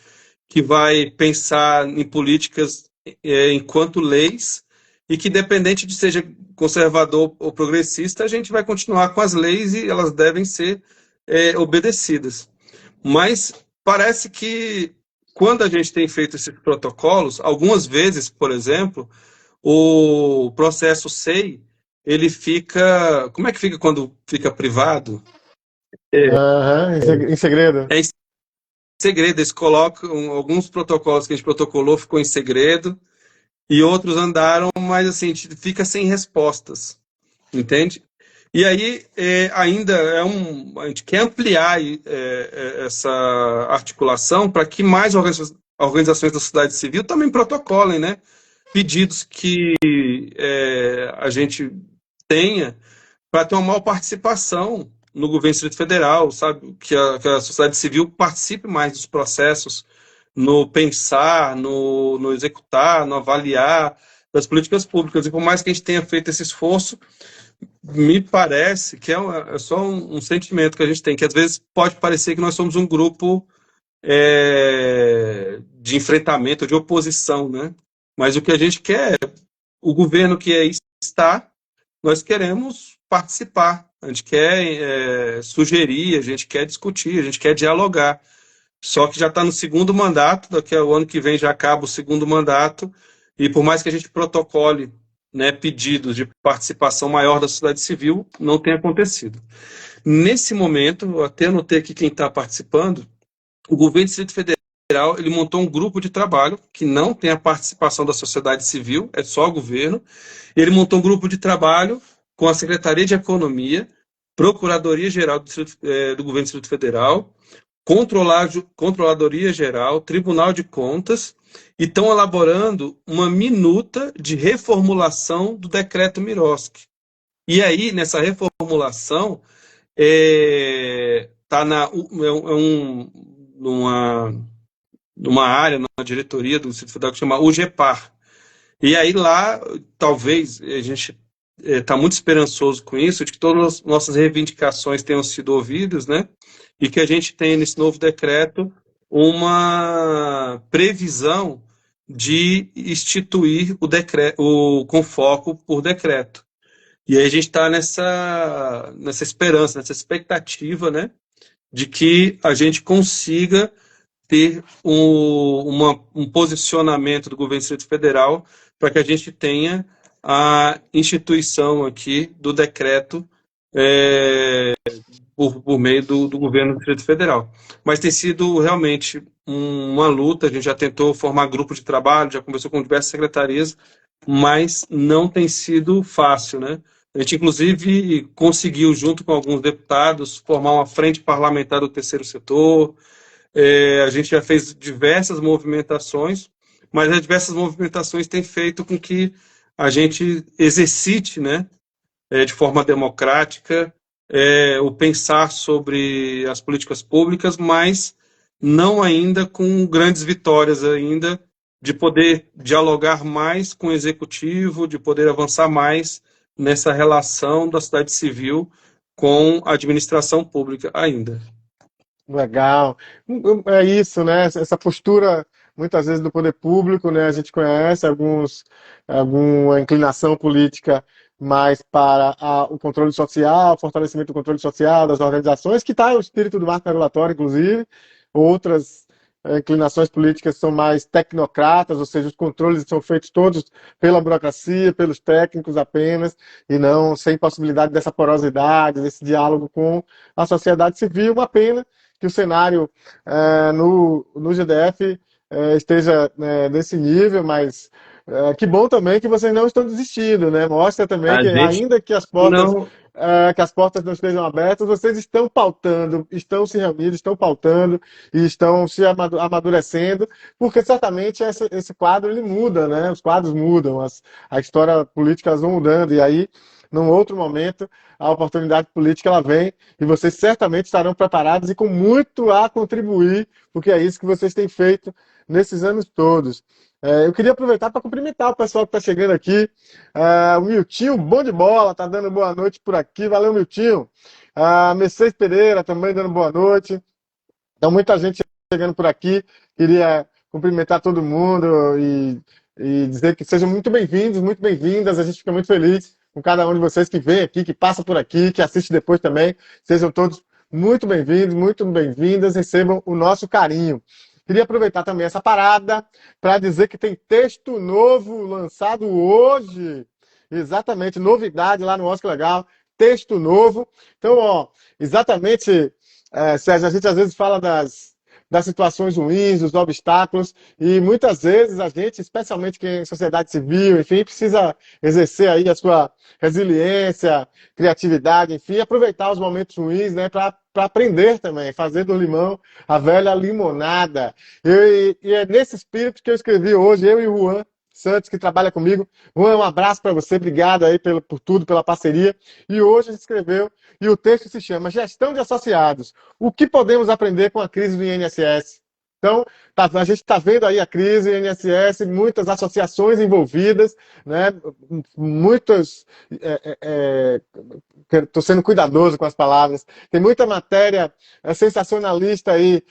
que vai pensar em políticas enquanto leis e que, independente de seja conservador ou progressista, a gente vai continuar com as leis e elas devem ser obedecidas. Mas parece que quando a gente tem feito esses protocolos, algumas vezes, por exemplo, o processo SEI, ele fica... Como é que fica quando fica privado? Aham, em segredo. É em segredo, eles colocam alguns protocolos que a gente protocolou, ficou em segredo, e outros andaram, mas assim, fica sem respostas, entende? E aí, ainda a gente quer ampliar essa articulação para que mais organizações da sociedade civil também protocolem, né? Pedidos que a gente tenha para ter uma maior participação no governo do Distrito Federal, sabe? Que a sociedade civil participe mais dos processos, no pensar, no executar, no avaliar das políticas públicas. E por mais que a gente tenha feito esse esforço, me parece que é só um sentimento que a gente tem, que às vezes pode parecer que nós somos um grupo de enfrentamento, de oposição, né? Mas o que a gente quer, o governo que está, nós queremos participar, a gente quer sugerir, a gente quer discutir, a gente quer dialogar. Só que já está no segundo mandato, daqui ao ano que vem já acaba o segundo mandato, e por mais que a gente protocole, né, pedidos de participação maior da sociedade civil, não tem acontecido. Nesse momento, eu até anotei aqui quem está participando, o governo do Distrito Federal ele montou um grupo de trabalho que não tem a participação da sociedade civil, é só o governo. Ele montou um grupo de trabalho com a Secretaria de Economia, Procuradoria-Geral do Governo do Distrito Federal, Controladoria Geral, Tribunal de Contas, e estão elaborando uma minuta de reformulação do decreto Miroski. E aí, nessa reformulação, está numa área, numa diretoria do Distrito Federal que chama UGEPAR. E aí lá, talvez, a gente está muito esperançoso com isso, de que todas as nossas reivindicações tenham sido ouvidas, né? E que a gente tenha nesse novo decreto uma previsão de instituir o Confoco por decreto. E aí a gente está nessa esperança, nessa expectativa, né? de que a gente consiga ter um posicionamento do governo do Distrito Federal para que a gente tenha a instituição aqui do decreto por meio do governo do Distrito Federal. Mas tem sido realmente uma luta, a gente já tentou formar grupo de trabalho, já conversou com diversas secretarias, mas não tem sido fácil, né? A gente, inclusive, conseguiu, junto com alguns deputados, formar uma frente parlamentar do terceiro setor. A gente já fez diversas movimentações, mas as diversas movimentações têm feito com que a gente exercite, né, de forma democrática, o pensar sobre as políticas públicas, mas não ainda com grandes vitórias ainda, de poder dialogar mais com o executivo, de poder avançar mais nessa relação da sociedade civil com a administração pública ainda. Legal. É isso, né? Essa postura, muitas vezes, do poder público, né? A gente conhece alguma inclinação política mais para o controle social, fortalecimento do controle social das organizações, que está no espírito do marco regulatório, inclusive. Outras inclinações políticas são mais tecnocratas, ou seja, os controles são feitos todos pela burocracia, pelos técnicos apenas, e não sem possibilidade dessa porosidade, desse diálogo com a sociedade civil. Uma pena que o cenário no GDF esteja nesse nível, mas que bom também que vocês não estão desistindo, né? Mostra também A que gente ainda que não. as portas não estejam abertas, vocês estão pautando, estão se reunindo, estão pautando e estão se amadurecendo, porque certamente esse quadro ele muda, né? Os quadros mudam, a história política elas vão mudando, e aí, num outro momento, a oportunidade política ela vem e vocês certamente estarão preparados e com muito a contribuir, porque é isso que vocês têm feito nesses anos todos. Eu queria aproveitar para cumprimentar o pessoal que está chegando aqui. O Miltinho, bom de bola, está dando boa noite por aqui. Valeu, Miltinho. Mercedes Pereira também dando boa noite. Então, muita gente chegando por aqui. Queria cumprimentar todo mundo e dizer que sejam muito bem-vindos, muito bem-vindas. A gente fica muito feliz com cada um de vocês que vem aqui, que passa por aqui, que assiste depois também. Sejam todos muito bem-vindos, muito bem-vindas. Recebam o nosso carinho. Queria aproveitar também essa parada para dizer que tem texto novo lançado hoje. Exatamente, novidade lá no Oscar Legal, texto novo. Então, ó, exatamente, Sérgio, a gente às vezes fala das situações ruins, dos obstáculos, e muitas vezes a gente, especialmente quem é sociedade civil, enfim, precisa exercer aí a sua resiliência, criatividade, enfim, aproveitar os momentos ruins, né, para aprender também, fazer do limão a velha limonada. E é nesse espírito que eu escrevi hoje, eu e o Juan Santos, que trabalha comigo. Juan, um abraço para você, obrigado aí por tudo, pela parceria. E hoje a gente escreveu, e o texto se chama Gestão de Associados. O que podemos aprender com a crise do INSS? Então, a gente está vendo aí a crise, INSS, muitas associações envolvidas, né? Muitas. Estou sendo cuidadoso com as palavras. Tem muita matéria sensacionalista aí,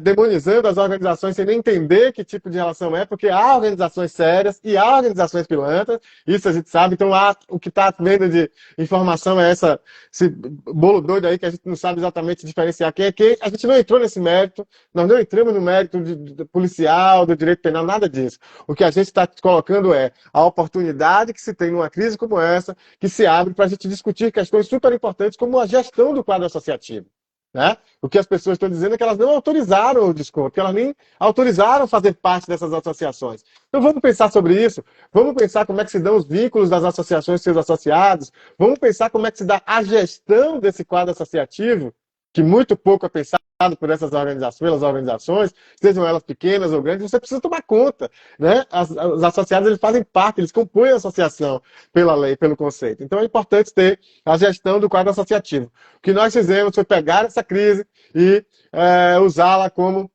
demonizando as organizações sem nem entender que tipo de relação é, porque há organizações sérias e há organizações pilantras, isso a gente sabe. Então, o que está vendo de informação é esse bolo doido aí que a gente não sabe exatamente diferenciar quem é quem. A gente não entrou nesse mérito, nós não entramos no mérito de policial, do direito penal, nada disso. O que a gente está colocando é a oportunidade que se tem numa crise como essa, que se abre para a gente discutir questões super importantes como a gestão do quadro associativo. Né? O que as pessoas estão dizendo é que elas não autorizaram o desconto, que elas nem autorizaram fazer parte dessas associações. Então vamos pensar sobre isso, vamos pensar como é que se dão os vínculos das associações e seus associados, vamos pensar como é que se dá a gestão desse quadro associativo, que muito pouco é pensado por essas organizações, pelas organizações, sejam elas pequenas ou grandes, você precisa tomar conta, né? Os associados eles fazem parte, eles compõem a associação pela lei, pelo conceito. Então é importante ter a gestão do quadro associativo. O que nós fizemos foi pegar essa crise e usá-la como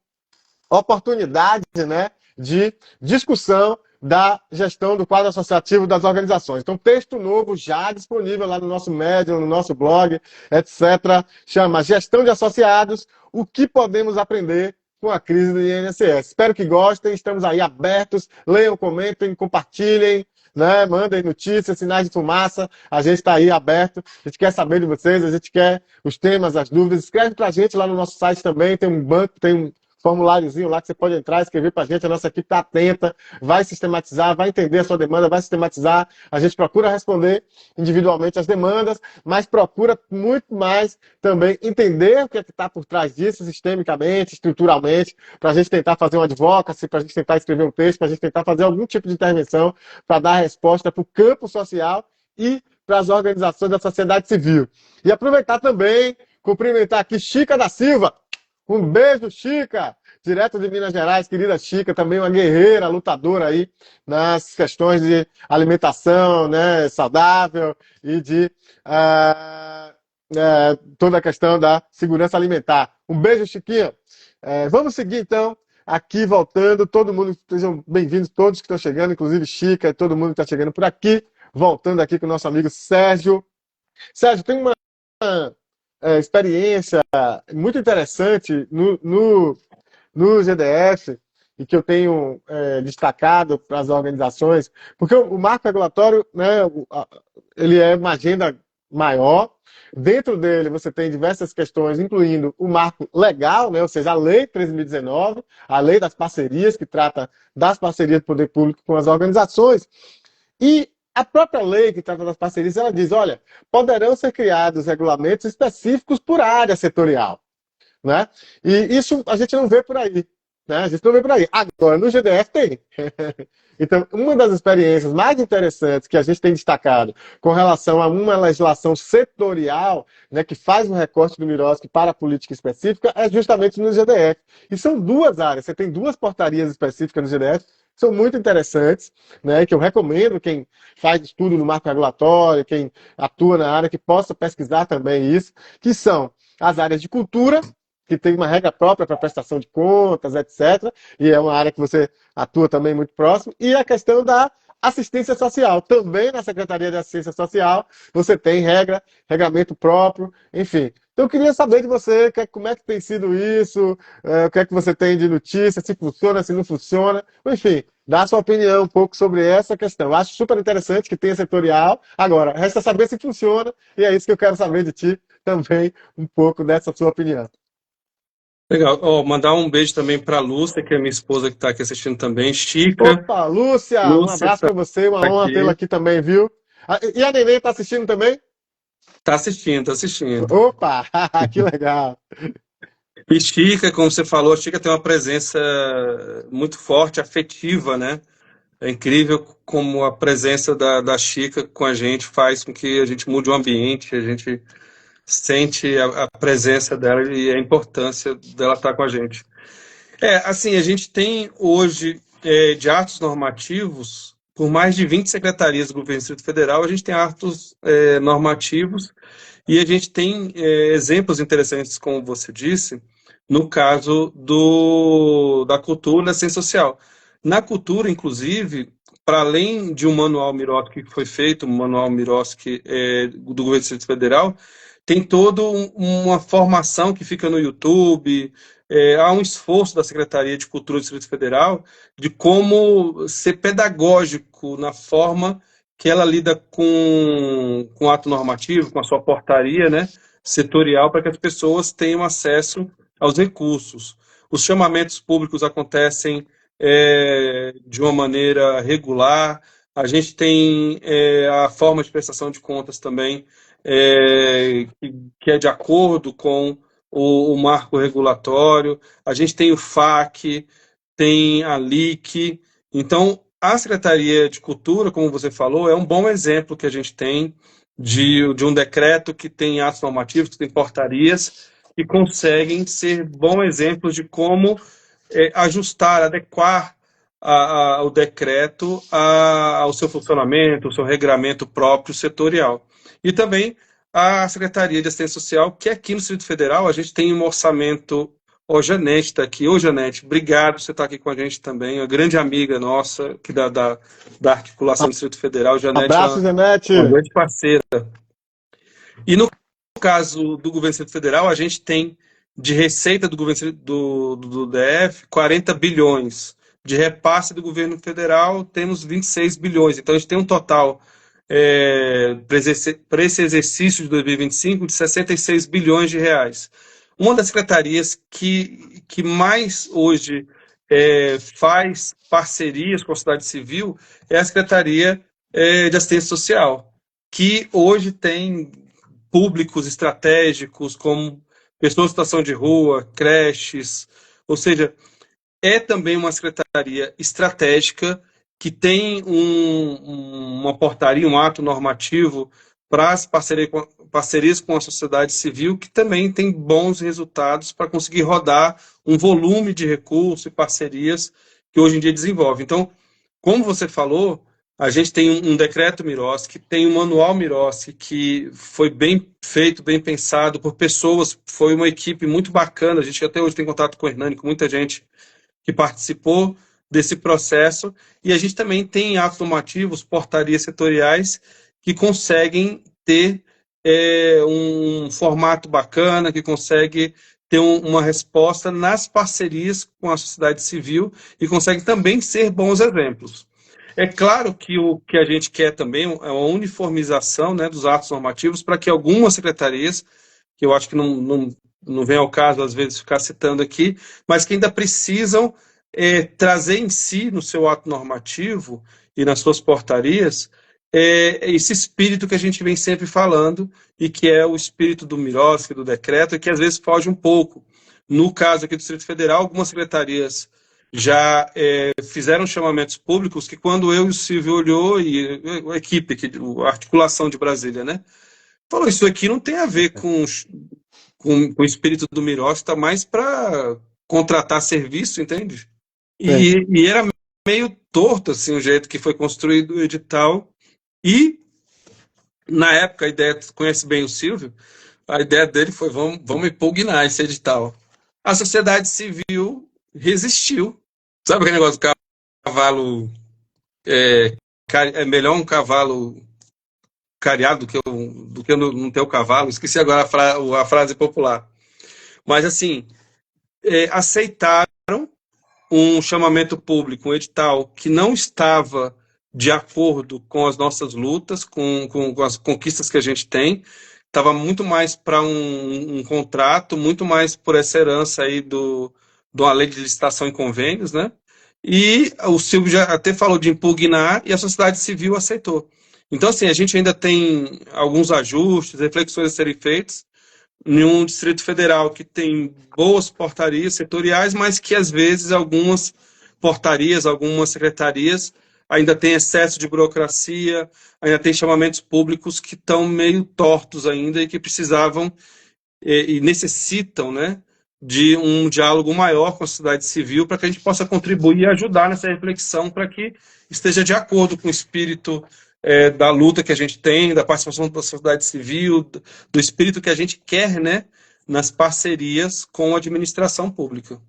oportunidade, né, de discussão da gestão do quadro associativo das organizações. Então, texto novo já disponível lá no nosso Medium, no nosso blog, etc. Chama Gestão de Associados, o que podemos aprender com a crise do INSS. Espero que gostem, estamos aí abertos, leiam, comentem, compartilhem, né? Mandem notícias, sinais de fumaça, a gente está aí aberto, a gente quer saber de vocês, a gente quer os temas, as dúvidas, escreve para a gente lá no nosso site também, tem um banco, tem um formuláriozinho lá que você pode entrar, escrever para a gente nossa equipe está atenta, vai sistematizar, vai entender a sua demanda, vai sistematizar, a gente procura responder individualmente as demandas, mas procura muito mais também entender o que é que está por trás disso, sistemicamente, estruturalmente, para a gente tentar fazer um advocacy, para a gente tentar escrever um texto, para a gente tentar fazer algum tipo de intervenção para dar resposta para o campo social e para as organizações da sociedade civil. E aproveitar também, cumprimentar aqui Chica da Silva. Um beijo, Chica! Direto de Minas Gerais, querida Chica, também uma guerreira, lutadora aí nas questões de alimentação, né, saudável e de toda a questão da segurança alimentar. Um beijo, Chiquinha. Vamos seguir então, aqui voltando, todo mundo, sejam bem-vindos todos que estão chegando, inclusive Chica e todo mundo que está chegando por aqui, voltando aqui com o nosso amigo Sérgio. Sérgio, tem uma experiência muito interessante no GDF e que eu tenho destacado para as organizações, porque o marco regulatório, né, ele é uma agenda maior. Dentro dele você tem diversas questões, incluindo o marco legal, né, ou seja, a Lei 13.019, a Lei das Parcerias, que trata das parcerias do poder público com as organizações, e a própria lei que trata das parcerias, ela diz, olha, poderão ser criados regulamentos específicos por área setorial, né? E isso a gente não vê por aí, né? A gente não vê por aí. Agora, no GDF tem. Então, uma das experiências mais interessantes que a gente tem destacado com relação a uma legislação setorial, né, que faz um recorte do MIROSC para a política específica, é justamente no GDF. E são duas áreas, você tem duas portarias específicas no GDF, são muito interessantes, né, que eu recomendo quem faz estudo no marco regulatório, quem atua na área, que possa pesquisar também isso, que são as áreas de cultura, que tem uma regra própria para prestação de contas, etc. E é uma área que você atua também muito próximo. E a questão da assistência social. Também na Secretaria de Assistência Social você tem regramento próprio, enfim. Então eu queria saber de você como é que tem sido isso, o que é que você tem de notícia, se funciona, se não funciona, enfim, dá a sua opinião um pouco sobre essa questão. Eu acho super interessante que tenha setorial. Agora, resta saber se funciona, e é isso que eu quero saber de ti também, um pouco dessa sua opinião. Legal. Mandar um beijo também para a Lúcia, que é minha esposa que está aqui assistindo também. Chica. Opa, Lúcia, um Lúcia abraço está para você, uma honra tê-la aqui. aqui também, viu? E a Neném está assistindo também? Está assistindo, está assistindo. Opa, que legal. E Chica, como você falou, a Chica tem uma presença muito forte, afetiva, né? É incrível como a presença da Chica com a gente faz com que a gente mude o ambiente, a gente sente a presença dela e a importância dela estar com a gente. Assim, a gente tem hoje de atos normativos, por mais de 20 secretarias do governo do Distrito Federal, a gente tem atos normativos e a gente tem exemplos interessantes, como você disse, no caso da cultura e da ciência social. Na cultura, inclusive, para além de um manual Miroski que foi feito, um manual Miroski do governo do Distrito Federal, tem toda uma formação que fica no YouTube. Há um esforço da Secretaria de Cultura do Distrito Federal de como ser pedagógico na forma que ela lida com o ato normativo, com a sua portaria, né, setorial, para que as pessoas tenham acesso aos recursos. Os chamamentos públicos acontecem de uma maneira regular, a gente tem a forma de prestação de contas também, que é de acordo com o marco regulatório, a gente tem o FAQ, tem a LIC, então a Secretaria de Cultura, como você falou, é um bom exemplo que a gente tem de um decreto que tem atos normativos, que tem portarias, que conseguem ser bons exemplos de como ajustar, adequar o decreto ao seu funcionamento, ao seu regramento próprio setorial. E também a Secretaria de Assistência Social, que aqui no Distrito Federal a gente tem um orçamento. Ô, Janete está aqui. Ô, Janete, obrigado por você estar aqui com a gente também. Uma grande amiga nossa, que da articulação do Distrito Federal. Janete é Abraço, uma Janete. grande parceira. E no caso do governo do Distrito Federal, a gente tem de receita do governo do DF 40 bilhões. de repasse do governo federal, temos 26 bilhões. Então, a gente tem um total para esse exercício de 2025 de 66 bilhões de reais. Uma das secretarias que mais hoje faz parcerias com a sociedade civil é a Secretaria de Assistência Social, que hoje tem públicos estratégicos como pessoas em situação de rua, creches, ou seja, é também uma secretaria estratégica que tem uma portaria, um ato normativo para as parcerias com a sociedade civil, que também tem bons resultados para conseguir rodar um volume de recursos e parcerias que hoje em dia desenvolve. Então, como você falou, a gente tem um decreto Miroski, tem um manual Miroski que foi bem feito, bem pensado por pessoas, foi uma equipe muito bacana, a gente até hoje tem contato com o Hernani, com muita gente que participou desse processo, e a gente também tem atos normativos, portarias setoriais, que conseguem ter um formato bacana, que consegue ter uma resposta nas parcerias com a sociedade civil e consegue também ser bons exemplos. É claro que o que a gente quer também é uma uniformização, né, dos atos normativos para que algumas secretarias, que eu acho que não vem ao caso, às vezes, ficar citando aqui, mas que ainda precisam trazer em si, no seu ato normativo e nas suas portarias, esse espírito que a gente vem sempre falando e que é o espírito do Miroski, do decreto, e que às vezes foge um pouco. No caso aqui do Distrito Federal, algumas secretarias já fizeram chamamentos públicos que quando eu e o Silvio olhou, e a equipe, a articulação de Brasília, né, falou, isso aqui não tem a ver com o espírito do Miroski, está mais para contratar serviço, entende? Sim. E era meio torto assim, o jeito que foi construído o edital. E, na época, a ideia, conhece bem o Silvio, a ideia dele foi, vamos impugnar esse edital. A sociedade civil resistiu. Sabe aquele negócio do cavalo... É melhor um cavalo cariado do que não ter o cavalo. Esqueci agora a frase popular. Mas, assim, aceitaram um chamamento público, um edital que não estava de acordo com as nossas lutas, com as conquistas que a gente tem, estava muito mais para um contrato, muito mais por essa herança aí de uma lei de licitação e convênios, né? E o Silvio já até falou de impugnar e a sociedade civil aceitou. Então, assim, a gente ainda tem alguns ajustes, reflexões a serem feitas, em um Distrito Federal que tem boas portarias setoriais, mas que às vezes algumas portarias, algumas secretarias ainda têm excesso de burocracia, ainda tem chamamentos públicos que estão meio tortos ainda e que precisavam e necessitam, né, de um diálogo maior com a sociedade civil para que a gente possa contribuir e ajudar nessa reflexão para que esteja de acordo com o espírito da luta que a gente tem, da participação da sociedade civil, do espírito que a gente quer, né, nas parcerias com a administração pública.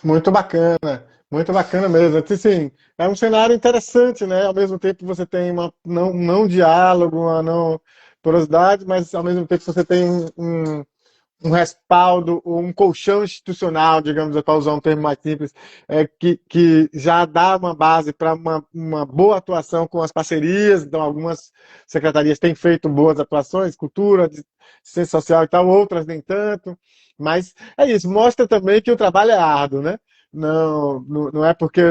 Muito bacana mesmo. Assim, é um cenário interessante, né? Ao mesmo tempo você tem não diálogo, uma não porosidade, mas ao mesmo tempo você tem um respaldo, um colchão institucional, digamos, para usar um termo mais simples, que já dá uma base para uma boa atuação com as parcerias. Então, algumas secretarias têm feito boas atuações, cultura, ciência social e tal, outras nem tanto. Mas é isso, mostra também que o trabalho é árduo, né? Não é porque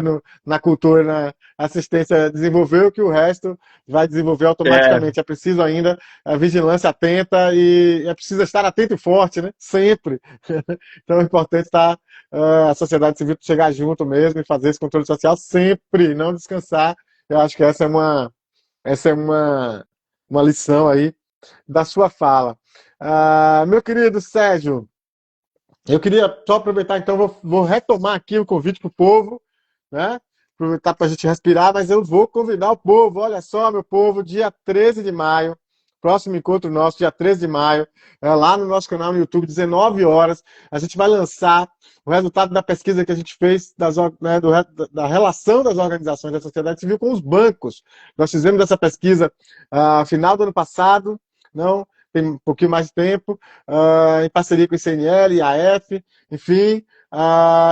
na cultura, na assistência desenvolveu que o resto vai desenvolver automaticamente. É preciso ainda a vigilância atenta e é preciso estar atento e forte, né? Sempre. Então é importante estar a sociedade civil chegar junto mesmo e fazer esse controle social sempre, não descansar. Eu acho que essa é uma lição aí da sua fala. Meu querido Sérgio, eu queria só aproveitar, então, vou retomar aqui o convite para o povo, né? Aproveitar para a gente respirar, mas eu vou convidar o povo. Olha só, meu povo, dia 13 de maio, próximo encontro nosso, dia 13 de maio, lá no nosso canal no YouTube, 19 horas, a gente vai lançar o resultado da pesquisa que a gente fez da relação das organizações da sociedade civil com os bancos. Nós fizemos essa pesquisa no final do ano passado, não? Tem um pouquinho mais de tempo, em parceria com o ICNL, IAF, enfim,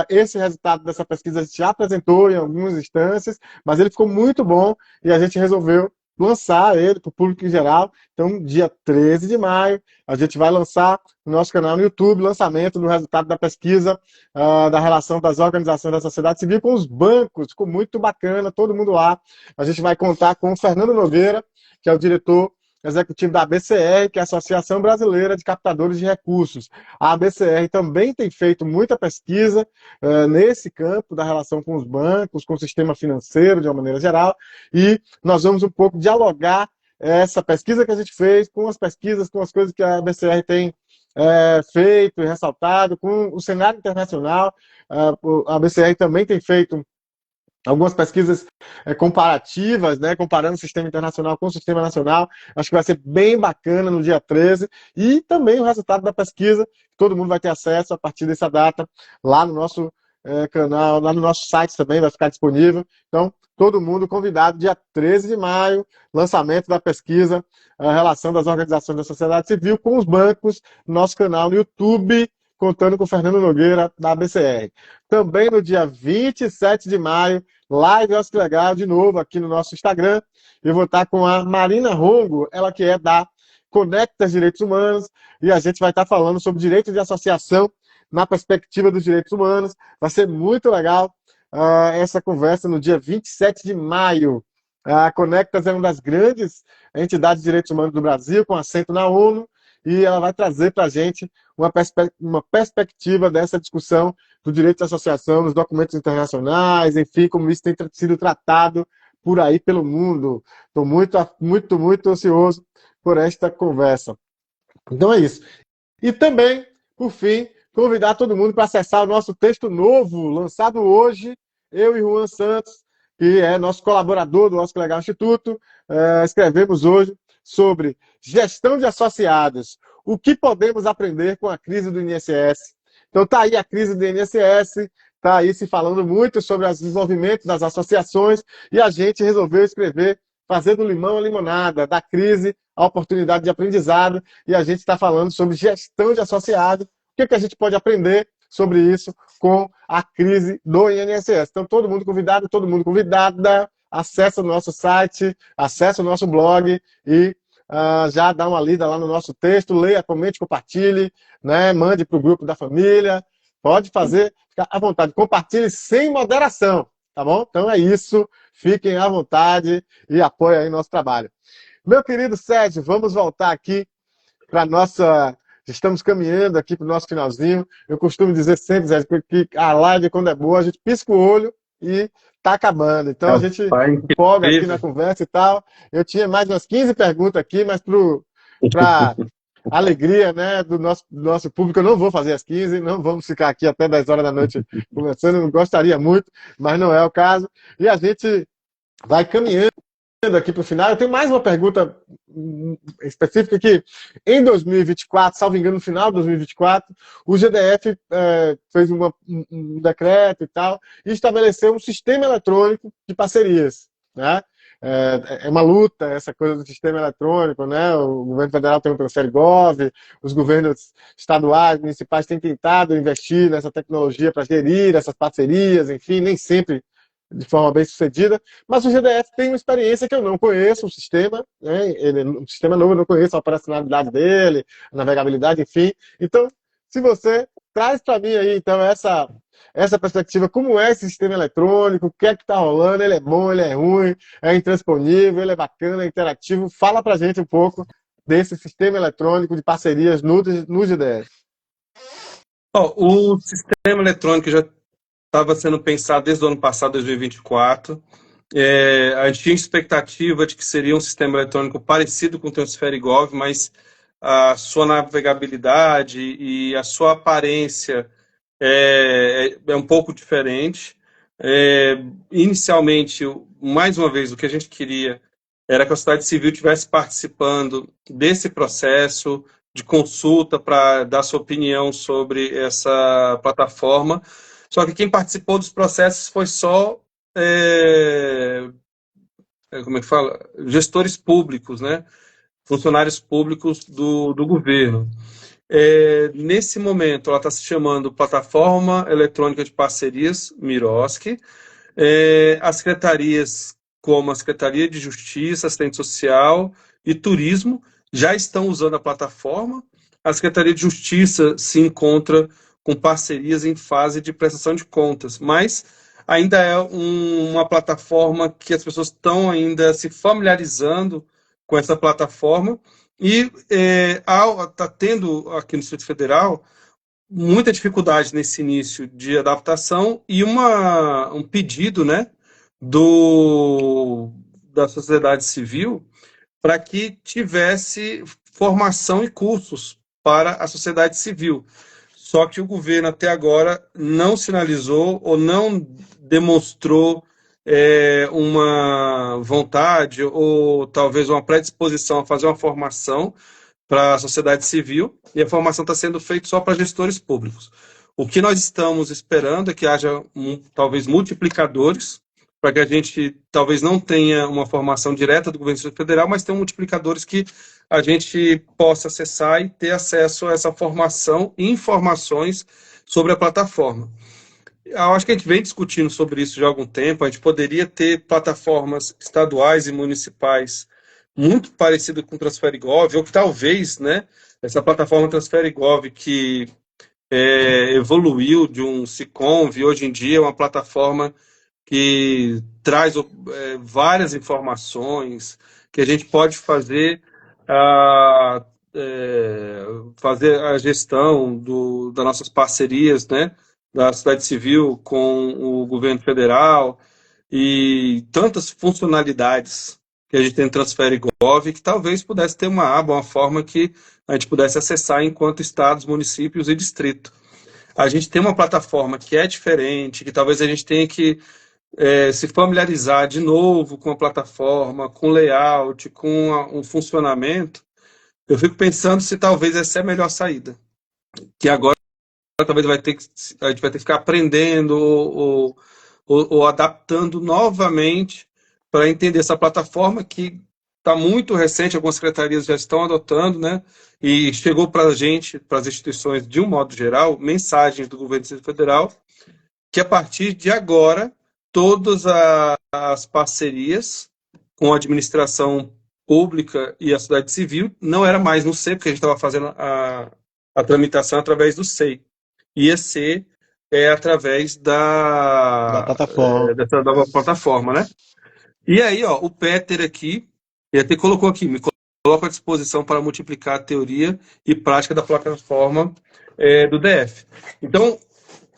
Esse resultado dessa pesquisa a gente já apresentou em algumas instâncias, mas ele ficou muito bom e a gente resolveu lançar ele para o público em geral. Então, dia 13 de maio, a gente vai lançar no nosso canal no YouTube, lançamento do resultado da pesquisa da relação das organizações da sociedade civil com os bancos. Ficou muito bacana, todo mundo lá. A gente vai contar com o Fernando Nogueira, que é o diretor executivo da ABCR, que é a Associação Brasileira de Captadores de Recursos. A ABCR também tem feito muita pesquisa nesse campo da relação com os bancos, com o sistema financeiro de uma maneira geral, e nós vamos um pouco dialogar essa pesquisa que a gente fez com as pesquisas, com as coisas que a ABCR tem feito e ressaltado, com o cenário internacional. A ABCR também tem feito algumas pesquisas comparativas, né, comparando o sistema internacional com o sistema nacional. Acho que vai ser bem bacana no dia 13. E também o resultado da pesquisa, todo mundo vai ter acesso a partir dessa data lá no nosso canal, lá no nosso site também vai ficar disponível. Então, todo mundo convidado, dia 13 de maio, lançamento da pesquisa, a relação das organizações da sociedade civil com os bancos, nosso canal no YouTube, contando com o Fernando Nogueira, da ABCR. Também no dia 27 de maio, live Acho que Legal, de novo, aqui no nosso Instagram. Eu vou estar com a Marina Rongo, ela que é da Conectas Direitos Humanos, e a gente vai estar falando sobre direito de associação na perspectiva dos direitos humanos. Vai ser muito legal essa conversa no dia 27 de maio. A Conectas é uma das grandes entidades de direitos humanos do Brasil, com assento na ONU, e ela vai trazer para a gente uma perspectiva dessa discussão do direito de associação nos documentos internacionais, enfim, como isso tem sido tratado por aí pelo mundo. Estou muito ansioso por esta conversa. Então é isso. E também, por fim, convidar todo mundo para acessar o nosso texto novo, lançado hoje, eu e Juan Santos, que é nosso colaborador do Oscar Legal Instituto, escrevemos hoje sobre gestão de associados. O que podemos aprender com a crise do INSS? Então está aí a crise do INSS, está aí se falando muito sobre os desenvolvimentos das associações, e a gente resolveu escrever, fazer do limão a limonada, da crise a oportunidade de aprendizado, e a gente está falando sobre gestão de associados. O que a gente pode aprender sobre isso com a crise do INSS? Então, todo mundo convidada, acessa o nosso site, acessa o nosso blog e já dá uma lida lá no nosso texto, leia, comente, compartilhe, né? Mande para o grupo da família, pode fazer, fica à vontade, compartilhe sem moderação, tá bom? Então é isso, fiquem à vontade e apoiem aí nosso trabalho. Meu querido Sérgio, vamos voltar aqui para nossa... Estamos caminhando aqui para o nosso finalzinho. Eu costumo dizer sempre, Sérgio, que a live, quando é boa, a gente pisca o olho e está acabando. Então, a gente empolga aqui na conversa e tal. Eu tinha mais umas 15 perguntas aqui, mas para alegria, né, do nosso público, eu não vou fazer as 15, não vamos ficar aqui até 10 horas da noite conversando. Eu gostaria muito, mas não é o caso. E a gente vai caminhando aqui para o final. Eu tenho mais uma pergunta específica que em 2024, salvo engano, no final de 2024, o GDF fez um decreto e tal, e estabeleceu um sistema eletrônico de parcerias, né? É uma luta essa coisa do sistema eletrônico, né? O governo federal tem o Transfer Gov, os governos estaduais, municipais têm tentado investir nessa tecnologia para gerir essas parcerias, enfim, nem sempre de forma bem sucedida, mas o GDF tem uma experiência que eu não conheço, o sistema, né? O sistema novo eu não conheço a operacionalidade dele, a navegabilidade, enfim. Então, se você traz para mim aí, então, essa perspectiva, como é esse sistema eletrônico, o que é que está rolando, ele é bom, ele é ruim, é intransponível, ele é bacana, é interativo, fala para a gente um pouco desse sistema eletrônico de parcerias no GDF. O sistema eletrônico já estava sendo pensado desde o ano passado, 2024. A gente tinha expectativa de que seria um sistema eletrônico parecido com o Transfer Gov, mas a sua navegabilidade e a sua aparência é um pouco diferente. Inicialmente, mais uma vez, o que a gente queria era que a sociedade civil estivesse participando desse processo de consulta para dar sua opinião sobre essa plataforma. Só que quem participou dos processos foi só como é que fala? Gestores públicos, né? Funcionários públicos do governo. Nesse momento, ela está se chamando Plataforma Eletrônica de Parcerias, Miroski. As secretarias, como a Secretaria de Justiça, Assistente Social e Turismo, já estão usando a plataforma. A Secretaria de Justiça se encontra com parcerias em fase de prestação de contas, mas ainda é uma plataforma que as pessoas estão ainda se familiarizando com essa plataforma e está tendo aqui no Distrito Federal muita dificuldade nesse início de adaptação e um pedido, né, da sociedade civil para que tivesse formação e cursos para a sociedade civil. Só que o governo até agora não sinalizou ou não demonstrou uma vontade ou talvez uma predisposição a fazer uma formação para a sociedade civil, e a formação está sendo feita só para gestores públicos. O que nós estamos esperando é que haja talvez multiplicadores, para que a gente talvez não tenha uma formação direta do governo federal, mas tenha multiplicadores que a gente possa acessar e ter acesso a essa formação e informações sobre a plataforma. Eu acho que a gente vem discutindo sobre isso já há algum tempo. A gente poderia ter plataformas estaduais e municipais muito parecidas com o TransfereGov, ou que talvez, né, essa plataforma TransfereGov que evoluiu de um Siconv, hoje em dia é uma plataforma que traz várias informações, que a gente pode fazer a gestão das nossas parcerias, né, da sociedade civil com o governo federal, e tantas funcionalidades que a gente tem no TransfereGov, que talvez pudesse ter uma aba, uma forma que a gente pudesse acessar enquanto estados, municípios e distrito. A gente tem uma plataforma que é diferente, que talvez a gente tenha que se familiarizar de novo com a plataforma, com layout, com um funcionamento. Eu fico pensando se talvez essa é a melhor saída, que agora talvez a gente vai ter que ficar aprendendo ou adaptando novamente para entender essa plataforma que está muito recente, algumas secretarias já estão adotando, né? E chegou para a gente, para as instituições de um modo geral, mensagens do governo federal, que a partir de agora, todas as parcerias com a administração pública e a sociedade civil não era mais no SEI, porque a gente estava fazendo a tramitação através do SEI. Ia ser através Da plataforma. dessa nova plataforma, né? E aí, ó, o Peter aqui, ele até colocou aqui, me coloca à disposição para multiplicar a teoria e prática da plataforma do DF. Então,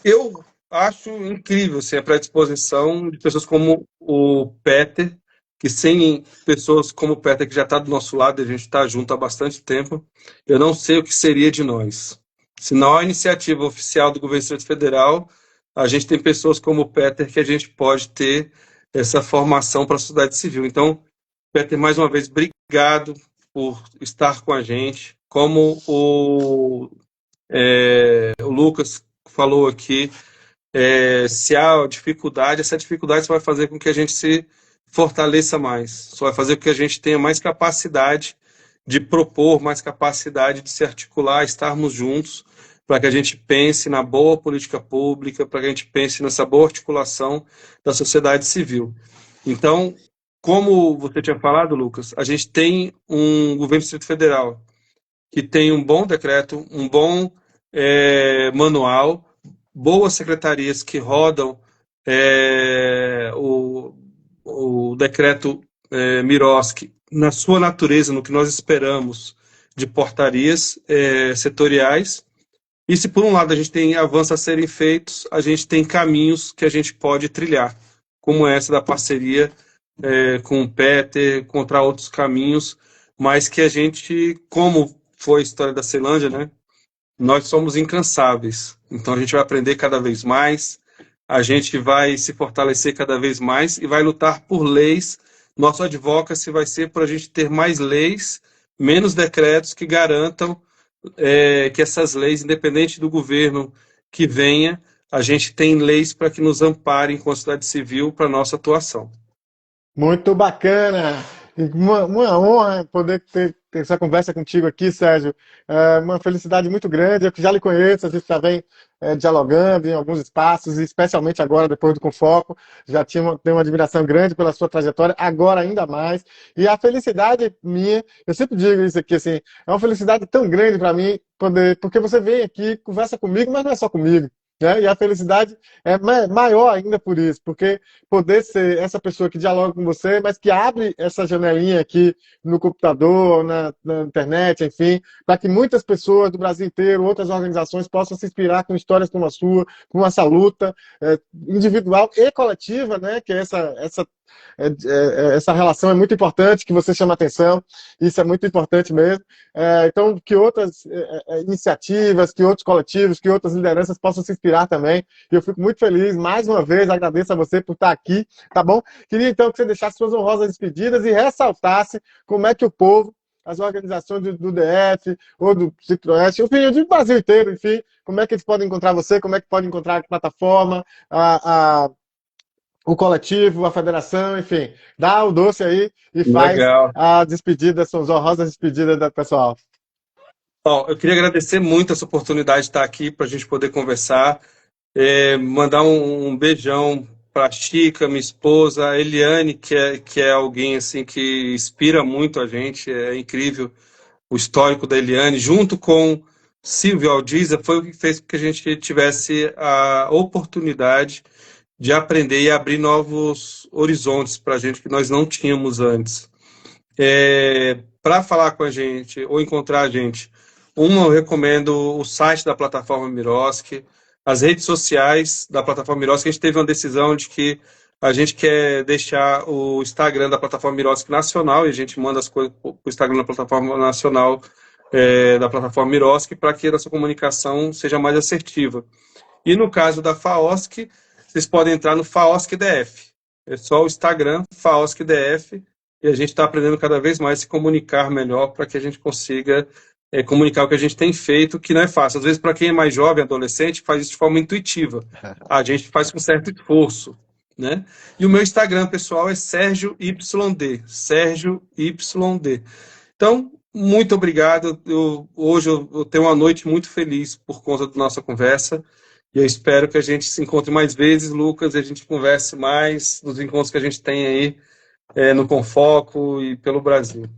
eu acho incrível assim, a predisposição de pessoas como o Peter, que sem pessoas como o Peter, que já está do nosso lado, a gente está junto há bastante tempo, eu não sei o que seria de nós. Se não há iniciativa oficial do governo federal, a gente tem pessoas como o Peter que a gente pode ter essa formação para a sociedade civil. Então, Peter, mais uma vez, obrigado por estar com a gente. Como o Lucas falou aqui, se há dificuldade, essa dificuldade só vai fazer com que a gente se fortaleça mais, só vai fazer com que a gente tenha mais capacidade de propor, mais capacidade de se articular, estarmos juntos, para que a gente pense na boa política pública, para que a gente pense nessa boa articulação da sociedade civil. Então, como você tinha falado, Lucas, a gente tem um governo do Distrito Federal que tem um bom decreto, um bom manual, boas secretarias que rodam o decreto Miroski na sua natureza, no que nós esperamos de portarias setoriais. E se por um lado a gente tem avanços a serem feitos, a gente tem caminhos que a gente pode trilhar, como essa da parceria com o Peter, encontrar outros caminhos, mas que a gente, como foi a história da Ceilândia, né? Nós somos incansáveis, então a gente vai aprender cada vez mais, a gente vai se fortalecer cada vez mais e vai lutar por leis. Nosso advocacy vai ser para a gente ter mais leis, menos decretos que garantam que essas leis, independente do governo que venha, a gente tem leis para que nos amparem com a sociedade civil para a nossa atuação. Muito bacana! Uma honra poder ter ter essa conversa contigo aqui, Sérgio. É uma felicidade muito grande. Eu que já lhe conheço, a gente já vem dialogando em alguns espaços, e especialmente agora, depois do Confoco. Já tenho uma admiração grande pela sua trajetória, agora ainda mais. E a felicidade minha, eu sempre digo isso aqui, assim, é uma felicidade tão grande para mim, porque você vem aqui, conversa comigo, mas não é só comigo. Né? E a felicidade é maior ainda por isso, porque poder ser essa pessoa que dialoga com você, mas que abre essa janelinha aqui no computador, na internet, enfim, para que muitas pessoas do Brasil inteiro, outras organizações possam se inspirar com histórias como a sua, com essa luta individual e coletiva, né? Que essa relação é muito importante, que você chama atenção, isso é muito importante mesmo. Então, que outras iniciativas, que outros coletivos, que outras lideranças possam se inspirar também. E eu fico muito feliz, mais uma vez, agradeço a você por estar aqui, tá bom? Queria então que você deixasse suas honrosas despedidas e ressaltasse como é que o povo, as organizações do DF, ou do Centro-Oeste, enfim, do Brasil inteiro, enfim, como é que eles podem encontrar você, como é que podem encontrar a plataforma, o coletivo, a federação, enfim. Dá o doce aí e faz Legal. a despedida, são as honrosas despedidas do pessoal. Bom, eu queria agradecer muito essa oportunidade de estar aqui para a gente poder conversar. Mandar um beijão para a Chica, minha esposa, a Eliane, que é alguém assim que inspira muito a gente, é incrível o histórico da Eliane, junto com Silvio Aldiza, foi o que fez com que a gente tivesse a oportunidade de aprender e abrir novos horizontes para a gente que nós não tínhamos antes. Para falar com a gente ou encontrar a gente, eu recomendo o site da plataforma Miroski, as redes sociais da plataforma Miroski. A gente teve uma decisão de que a gente quer deixar o Instagram da plataforma Miroski nacional, e a gente manda as coisas para o Instagram da plataforma nacional da plataforma Miroski, para que a nossa comunicação seja mais assertiva. E no caso da FAOSC, vocês podem entrar no FAOSC DF. É só o Instagram, FAOSC DF, e a gente está aprendendo cada vez mais a se comunicar melhor para que a gente consiga comunicar o que a gente tem feito, que não é fácil. Às vezes, para quem é mais jovem, adolescente, faz isso de forma intuitiva. A gente faz com certo esforço. Né? E o meu Instagram, pessoal, é Sérgio YD. Sérgio YD. Então, muito obrigado. Hoje eu tenho uma noite muito feliz por conta da nossa conversa. E eu espero que a gente se encontre mais vezes, Lucas, e a gente converse mais nos encontros que a gente tem aí no Confoco e pelo Brasil.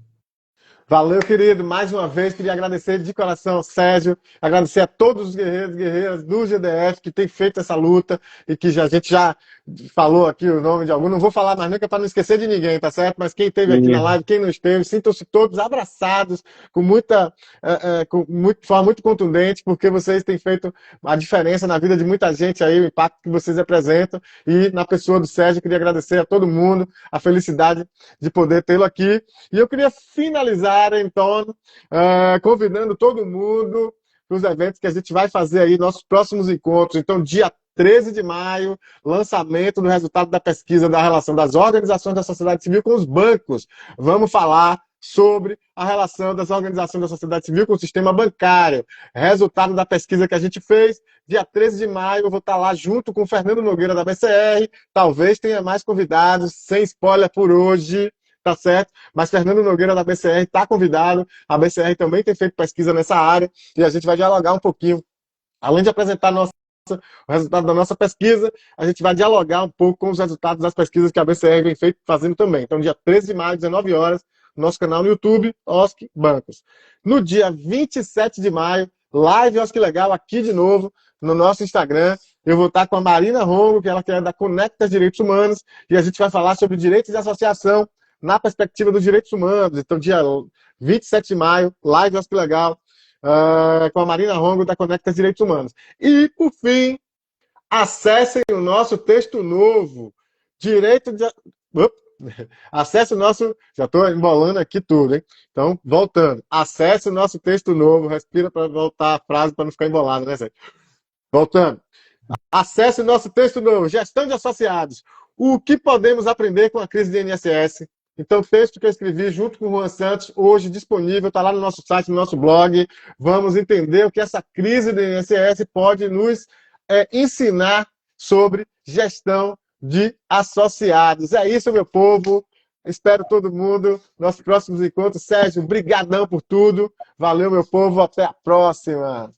Valeu, querido. Mais uma vez, queria agradecer de coração ao Sérgio, agradecer a todos os guerreiros e guerreiras do GDF que têm feito essa luta e que a gente já falou aqui o nome de algum. Não vou falar mais nunca para não esquecer de ninguém, tá certo? Mas quem esteve aqui na live, quem não esteve, sintam-se todos abraçados de forma muito contundente, porque vocês têm feito a diferença na vida de muita gente aí, o impacto que vocês representam. E na pessoa do Sérgio, queria agradecer a todo mundo a felicidade de poder tê-lo aqui. E eu queria finalizar, então, convidando todo mundo para os eventos que a gente vai fazer aí, nossos próximos encontros. Então, dia 13 de maio, lançamento do resultado da pesquisa da relação das organizações da sociedade civil com os bancos. Vamos falar sobre a relação das organizações da sociedade civil com o sistema bancário. Resultado da pesquisa que a gente fez, dia 13 de maio, eu vou estar lá junto com o Fernando Nogueira da BCR, talvez tenha mais convidados, sem spoiler por hoje, tá certo? Mas Fernando Nogueira da BCR está convidado, a BCR também tem feito pesquisa nessa área, e a gente vai dialogar um pouquinho, além de apresentar o resultado da nossa pesquisa, a gente vai dialogar um pouco com os resultados das pesquisas que a BCR vem fazendo também. Então, dia 13 de maio, 19 horas, nosso canal no YouTube, OSC Bancos. No dia 27 de maio, live OSC Legal, aqui de novo, no nosso Instagram. Eu vou estar com a Marina Rongo, que ela é da Conecta Direitos Humanos, e a gente vai falar sobre direitos de associação na perspectiva dos direitos humanos. Então, dia 27 de maio, live OSC Legal, com a Marina Rongo, da Conecta Direitos Humanos. E, por fim, acessem o nosso texto novo, Direito de... Acesse o nosso... Já estou embolando aqui tudo, hein? Então, voltando. Acesse o nosso texto novo. Respira para voltar a frase para não ficar embolado, né, Sérgio? Voltando. Acesse o nosso texto novo, Gestão de Associados. O que podemos aprender com a crise do INSS? Então, texto que eu escrevi junto com o Juan Santos, hoje disponível, está lá no nosso site, no nosso blog. Vamos entender o que essa crise do INSS pode nos ensinar sobre gestão de associados. É isso, meu povo. Espero todo mundo. Nossos próximos encontros. Sérgio, brigadão por tudo. Valeu, meu povo. Até a próxima.